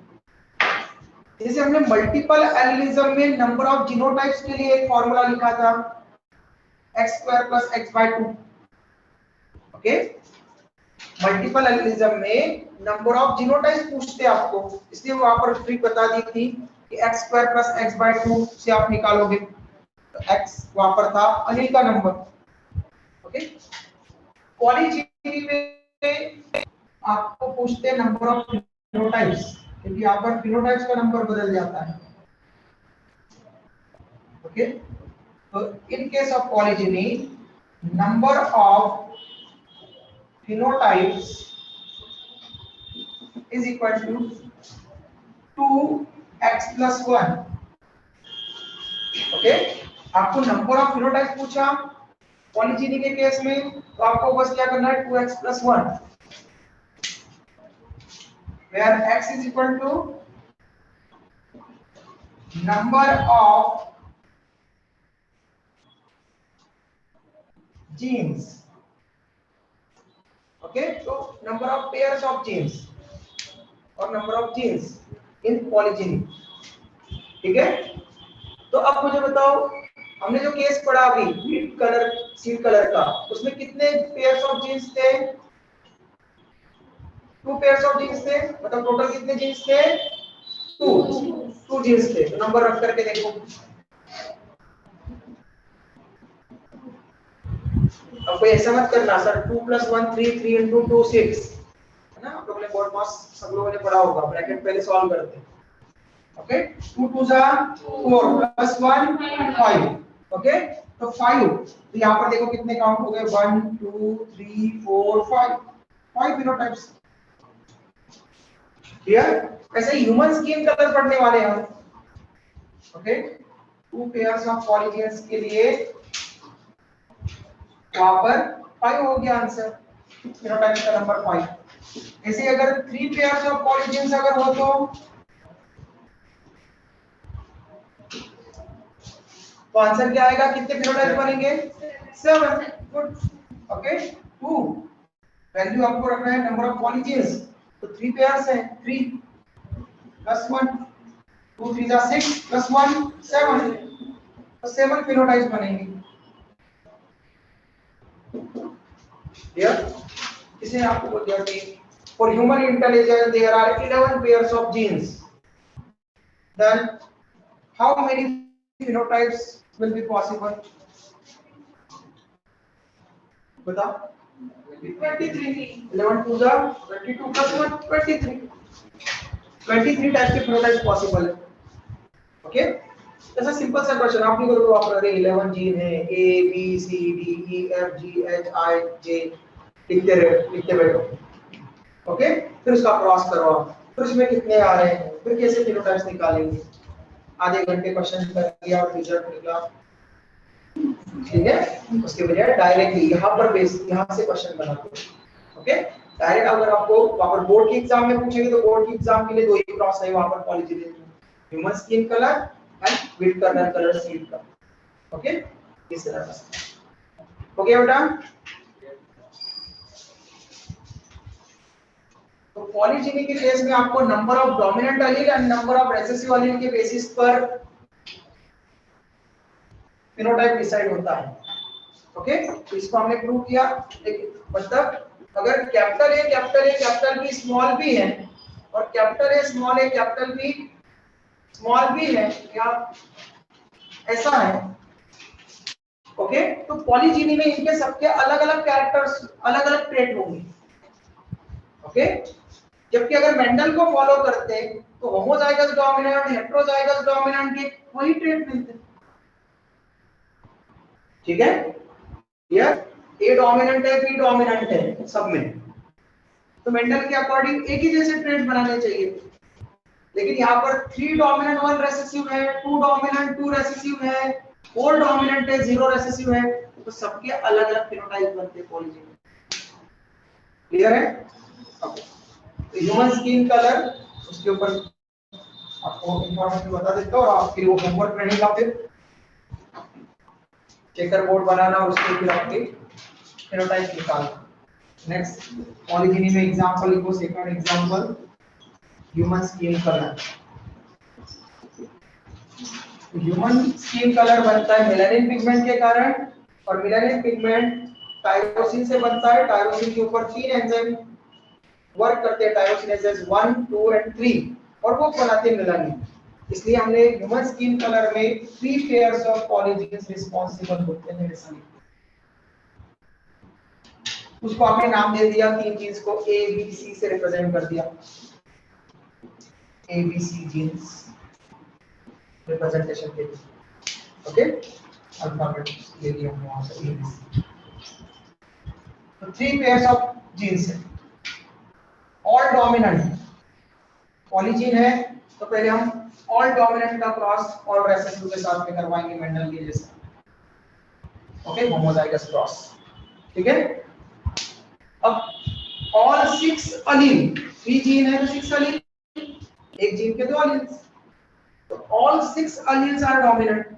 जैसे हमने मल्टीपल एलिलिज्म में नंबर ऑफ जीनोटाइप्स के लिए एक फॉर्मूला लिखा था x² + x/2। Okay, multiple allelism में नंबर ऑफ जीनोटाइप्स पूछते आपको, इसलिए वहां पर ट्रिक बता दी थी कि x² + x/2 से आप निकालोगे। तो x वहां पर था अनिल का नंबर। ओके, पॉलीजीनी में आपको पूछते हैं नंबर ऑफ फिनोटाइप्स, क्योंकि यहाँ पर फिनोटाइप्स का नंबर बदल जाता है। ओके, तो in case of polygeny number of phenotypes is equal to 2x + 1। Okay, आपको नंबर ऑफ फिनोटाइप्स पूछा पॉलीजीनी के केस में, तो आपको बस क्या करना है 2x + 1, where x is equal to number of genes। Okay, तो number of pairs of genes और number of genes in polygeny. ठीक है, तो अब मुझे बताओ, हमने जो केस पढ़ा अभी व्हीट कलर सीड कलर का, उसमें कितने पेयर्स ऑफ जीन्स थे? 2 पेयर्स ऑफ जीन्स थे, मतलब टोटल कितने जीन्स थे? 2 जीन्स थे। तो नंबर रख करके देखो, अब कोई ऐसा मत करना सर 2 + 1 3 3 × 2 6, है ना, आप लोगों ने बोर्ड पास सब लोगों ने पढ़ा होगा, ब्रैकेट पहले सॉल्व करते हैं। ओके, 2 2 4 + 1 5। ओके, तो 5, तो यहाँ पर देखो कितने काउंट हो गए 1 2 3 4 5 फिनोटाइप्स। क्लियर? ऐसे ह्यूमन स्किन कलर पढ़ने वाले हैं हम। ओके, 2 पेयर्स ऑफ पॉलीजीन्स के लिए वहां पर 5 हो गया आंसर, फिनोटाइप का नंबर 5। ऐसे अगर 3 पेयर्स ऑफ पॉलीजीन्स अगर हो तो आंसर क्या आएगा? कितने फिनोटाइप बनेंगे? 7। गुड। ओके, 2 वैल्यू आपको रखना है नंबर ऑफ पॉलीजीन्स, तो 3 पेयर्स हैं, 3 + 1 2 3 6 + 1 7, तो 7 फिनोटाइप्स बनेंगे। इसे आपको बोल दिया कि for human intelligence there are 11 pairs of genes, then how many phenotypes will be possible? बताओ। 23। 11 2 22 + 1 23। 23 टाइप के फिनोटाइप्स पॉसिबल है। ओके, ऐसा सिंपल सा क्वेश्चन आप नहीं करोगे, आप अरे 11 जीन है, A B C D E F G H I J लिखते बैठो। ओके, फिर उसका क्रॉस करो, फिर उसमें कितने आ रहे हैं, फिर कैसे फिनोटाइप्स निकालेंगे, आधे घंटे क्वेश्चन कर लिया और रिजल्ट निकला। ठीक है, उसके बजाय डायरेक्टली यहाँ पर बेस यहाँ से क्वेश्चन बनाते हैं। ओके, डायरेक्ट अगर आपको वहां पर बोर्ड के एग्जाम में पूछेंगे तो बोर्ड के एग्जाम के लिए 2 ही क्रॉस है वहां पर polygeny, human skin colour and wheat colour colour seed का। ओके, इस तरह से हो गया बेटा। तो पॉलीजीनी के केस में आपको number of dominant allele and number of recessive allele के बेसिस पर फिनोटाइप डिसाइड होता है। ओके, तो इसको हमने प्रूव किया। मतलब अगर capital A capital B small b है और capital A small a capital B small b है, या ऐसा है। ओके, तो पॉलीजीनी में इनके सबके अलग-अलग कैरेक्टर्स, अलग-अलग ट्रेट होंगे। ओके, जबकि अगर मेंडल को फॉलो करते तो होमोजाइगस डोमिनेंट हेटेरोजाइगस डोमिनेंट के वही ट्रेट मिलते। ठीक है, क्लियर? ए डोमिनेंट है, बी डोमिनेंट है सब में, तो मेंडल के अकॉर्डिंग एक ही जैसे ट्रेट बनाने चाहिए। लेकिन यहाँ पर 3 डोमिनेंट 1 रेसेसिव है, 2 डोमिनेंट 2 रेसेसिव है, 4 डोमिनेंट है 0 रेसेसिव है, तो सबके अलग-अलग फिनोटाइप बनते हैं पॉलीजीनी। क्लियर है? ह्यूमन स्किन कलर उसके ऊपर आपको इंफॉर्मेशन बता देता हूँ और आपके लिए वो होमवर्क रहेगा। फिर चेकर बोर्ड बनाना और उसके फिर आपके फेनोटाइप निकालना। नेक्स्ट पॉलीजेनी में एग्जांपल लिखो। Second example human skin colour. Human skin colour बनता है मेलानिन पिगमेंट के कारण, और मेलानिन पिगमेंट टायरोसिन से बनता है। टायरोसिन के ऊपर 3 एंजाइम वर्क करते हैं, टायरोसिनेजेस 1, 2 एंड 3, और वो बनाते हैं मेलानिन। इसलिए हमने ह्यूमन स्किन कलर में 3 पेयर्स ऑफ पॉलीजेन्स रिस्पांसिबल होते हैं ऐसा लिखा। उसको आपने नाम दे दिया, 3 जीन्स को ए बी सी से रिप्रेजेंट कर दिया। A B C genes representation के लिए, ओके, अल्फाबेट ले लिया हमने वहां से ए बी सी। तो 3 पेयर्स ऑफ जीन्स है, ऑल डोमिनेंट पॉलीजीन है। तो पहले हम ऑल डोमिनेंट का क्रॉस ऑल रेसिड्यू के साथ में करवाएंगे मेंडल के जैसा, ओके, होमोजाइगस क्रॉस, ठीक है। अब ऑल 6 अलील, 3 जीन है तो 6 अलील, एक जीन के 2 अलील्स, तो all 6 alleles are dominant,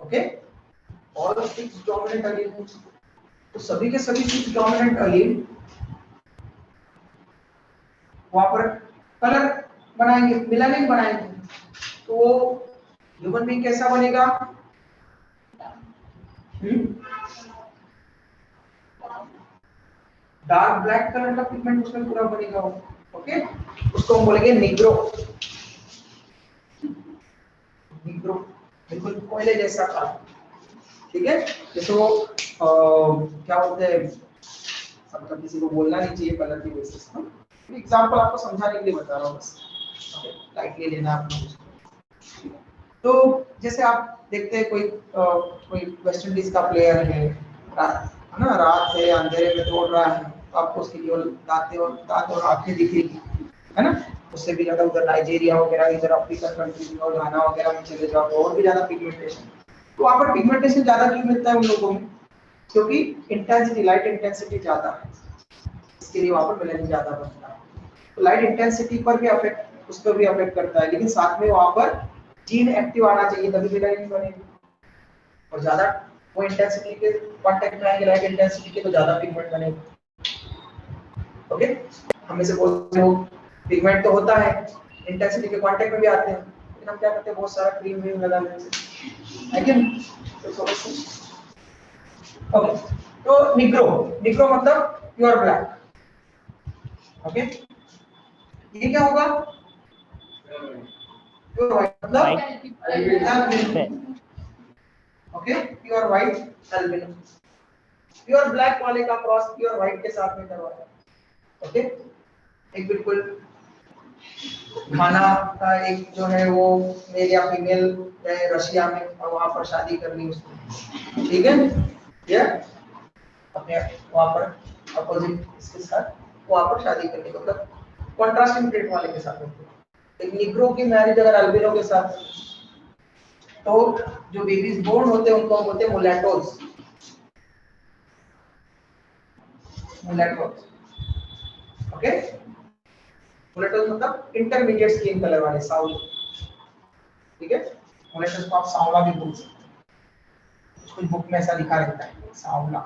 okay, all 6 dominant allele, तो सभी के सभी 6 डोमिनेंट अलील वहां पर कलर बनाएंगे, मेलानिन बनाएंगे। तो ह्यूमन बीइंग कैसा बनेगा? डार्क ब्लैक कलर का पिगमेंट उसमें पूरा बनेगा, ओके, उसको हम बोलेंगे निग्रो। निग्रो बिल्कुल कोयले जैसा था, ठीक है। जैसे वो क्या बोलते हैं, मतलब किसी को बोलना नहीं चाहिए कलर की बेसिस पर, एग्जांपल आपको समझाने के लिए बता रहा हूँ बस, ओके, लाइटली लेना आपको। तो जैसे आप देखते हैं कोई वेस्ट इंडीज का प्लेयर है ना, रात है, अंधेरे में दौड़ रहा है, तो आपको उसकी केवल दांत और आंखें दिखेगी, है ना। उससे भी ज्यादा उधर नाइजीरिया वगैरह, इधर अफ्रीकन कंट्रीज में और घाना वगैरह में चले जाओ तो और भी ज्यादा पिगमेंटेशन। तो वहाँ पर पिगमेंटेशन ज्यादा क्यों मिलता है उन लोगों में? क्योंकि इंटेंसिटी, लाइट इंटेंसिटी ज्यादा है, इसके लिए वहाँ पर मेलानिन ज्यादा बनता है। तो लाइट इंटेंसिटी पर भी अफेक्ट, उस पर भी अफेक्ट करता है, लेकिन साथ में वहाँ पर जीन एक्टिव आना चाहिए तभी मेलानिन बनेगी। और ज्यादा वो इंटेंसिटी के कांटेक्ट में आएंगे लाइट इंटेंसिटी के, तो ज्यादा पिगमेंट बनेगा, ओके। हम इसे बोलते हैं पिगमेंट तो होता है, इंटेंसिटी के कांटेक्ट में भी आते हैं, लेकिन हम क्या करते हैं, बहुत सारा क्रीम व्रीम लगा लेते हैं, है कि नहीं? तो थोड़ा सा, ओके। तो निग्रो मतलब प्योर ब्लैक, ओके। ये क्या होगा? प्योर व्हाइट मतलब okay, pure white albino. Pure black वाले का क्रॉस प्योर व्हाइट के साथ में करवाया, ओके। एक बिल्कुल खाना का एक जो है वो मेल या फीमेल है रशिया में, और वहां पर शादी करनी उसको, ठीक है, ये अपने वहां पर अपोजिट इसके साथ वहां पर शादी करनी, मतलब कॉन्ट्रास्टिंग ट्रेट वाले के साथ होती है। एक निग्रो की मैरिज अगर अल्बिनो के साथ, तो जो बेबीज बोर्न होते हैं उनको हम बोलते हैं मुलेटोस, मुलेटोस, ओके। मुलेटोस मतलब इंटरमीडिएट स्किन कलर वाले, साउल, ठीक है। मुलेटोस को आप सांवला भी बोल सकते हैं, कुछ बुक में ऐसा लिखा रहता है सांवला,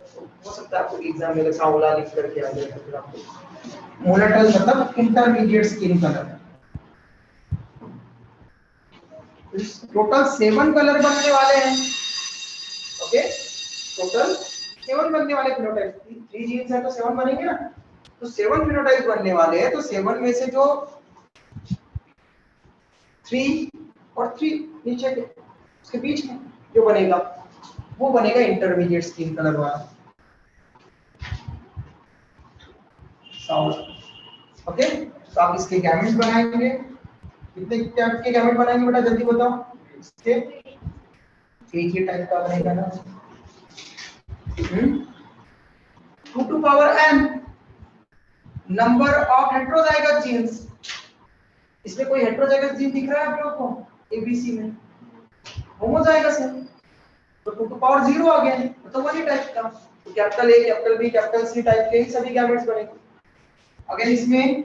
हो सकता है आपको एग्जाम में सांवला लिख करके आ जाए, फिर आपको मुलेटोस मतलब intermediate skin colour. Total 7 colour बनने वाले हैं, ओके, टोटल 7 बनने वाले फिनोटाइप, 3 जीन्स है तो 7 बनेंगे ना, तो 7 फिनोटाइप बनने वाले हैं। तो 7 में से जो 3 और 3 नीचे के उसके बीच में जो बनेगा वो बनेगा इंटरमीडिएट स्किन कलर वाला, ओके। तो आप इसके गैमेट्स बनाएंगे, कितने टाइप के गैमेट बनाएंगे बेटा जल्दी बताओ? इसके एक ही टाइप का बनेगा ना, 2 to power n number of heterozygous genes. इसमें कोई हेटेरोजाइगस जीन दिख रहा है आप लोगों को? एबीसी में होमोजाइगस है, तो 2 to power 0 आ गया, मतलब वही टाइप का। तो capital A, capital B, capital C type के ही सभी गैमेट्स बनेंगे। अगर इसमें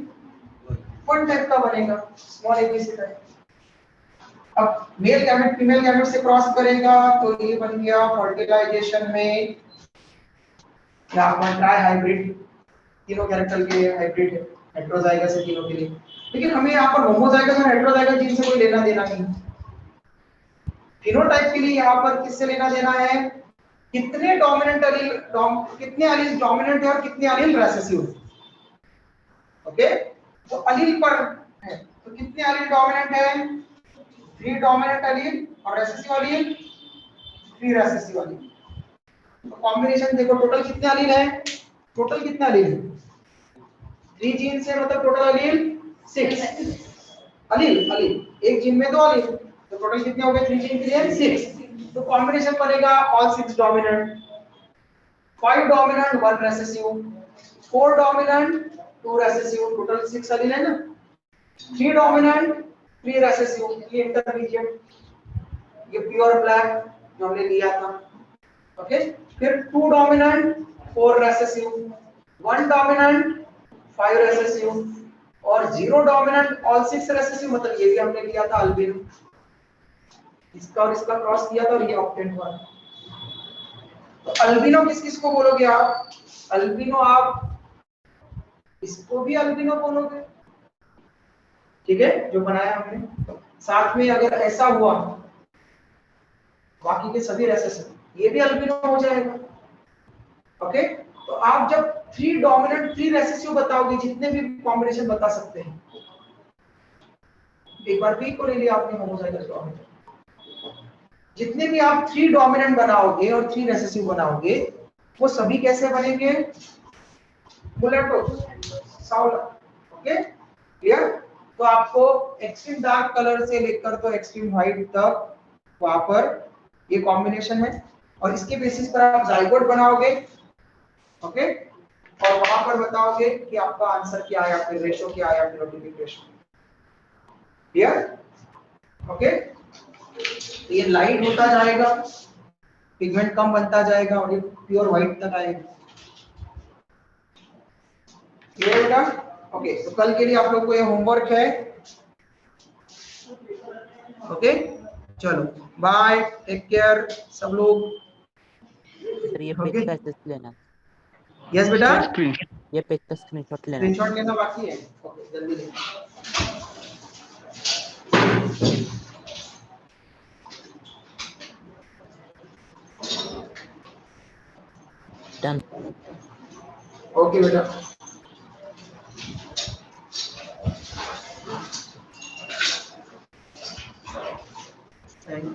वन टाइप का बनेगा, स्मॉल एबीसी टाइप। अब मेल गैमेट फीमेल गैमेट से क्रॉस करेगा तो ये बन गया फर्टिलाइजेशन में यहाँ पर ट्राई हाइब्रिड, तीनों कैरेक्टर के हाइब्रिड है, हेटेरोजाइगस है तीनों के लिए। लेकिन हमें यहाँ पर होमोजाइगस और हेटेरोजाइगस जीन से कोई लेना देना नहीं। फिनोटाइप के लिए यहाँ पर किससे लेना देना है, कितने डोमिनेंट एलील कितने एलील डोमिनेंट है और कितने एलील रिसेसिव है। ओके, तो एलील पर है तो कितने एलील डोमिनेंट है, 3 डोमिनेंट एलील और रिसेसिव एलील 3 रिसेसिव एलील। तो कॉम्बिनेशन देखो टोटल कितने एलील है, टोटल कितना एलील है 3 जीन से, मतलब टोटल एलील 6 एलील, एलील एक जीन में 2 एलील, तो टोटल कितने हो गए 3 जीन के लिए 6। तो कॉम्बिनेशन बनेगा all 6 dominant, 5 dominant 1 recessive, 4 dominant 2 recessive, total 6 allele है ना, 3 डोमिनेंट 3 रिसेसिव, ये इंटरमीडिएट, ये प्योर ब्लैक जो हमने लिया था। ओके, फिर 2 डोमिनेंट 4 रिसेसिव, 1 डोमिनेंट 5 रिसेसिव और 0 डोमिनेंट ऑल 6 रिसेसिव, मतलब ये भी हमने लिया था अल्बिनो, इसका और इसका क्रॉस किया था और ये ऑक्टेंट हुआ। तो अल्बिनो किस किस को बोलोगे आप, अल्बिनो आप इसको भी अल्बिनो बोलोगे, ठीक है, जो बनाया हमने। साथ में अगर ऐसा हुआ बाकी के सभी रेसेसिव, ये भी अल्बिनो हो जाएगा। ओके, तो आप जब 3 डोमिनेंट 3 रेसेसिव बताओगे, जितने भी कॉम्बिनेशन बता सकते हैं, एक बार बी को ले लिया आपने होमोजाइगस डोमिनेंट, जितने भी आप 3 डोमिनेंट बनाओगे और 3 रेसेसिव बनाओगे, वो सभी कैसे बनेंगे, मुलेटो साउला। Okay, clear. तो आपको एक्सट्रीम डार्क कलर से लेकर तो एक्सट्रीम व्हाइट तक वहां पर ये कॉम्बिनेशन है, और इसके बेसिस पर आप जाइगोट बनाओगे। ओके, और वहां पर बताओगे कि आपका आंसर क्या है, आपके रेशो क्या है, आपके फिनोटाइपिक रेशो। क्लियर। ओके, ये लाइट होता जाएगा, पिगमेंट कम बनता जाएगा और ये प्योर व्हाइट तक आएगा। क्लियर बेटा। ओके, तो कल के लिए आप लोग को ये होमवर्क है। ओके, चलो बाय, टेक केयर सब लोग। सर ये Okay. पेज का एसेस लेना, यस बेटा, ये पेज का स्क्रीनशॉट लेना। स्क्रीनशॉट लेना बाकी है। ओके, जल्दी ले। डन। ओके बेटा, थैंक यू।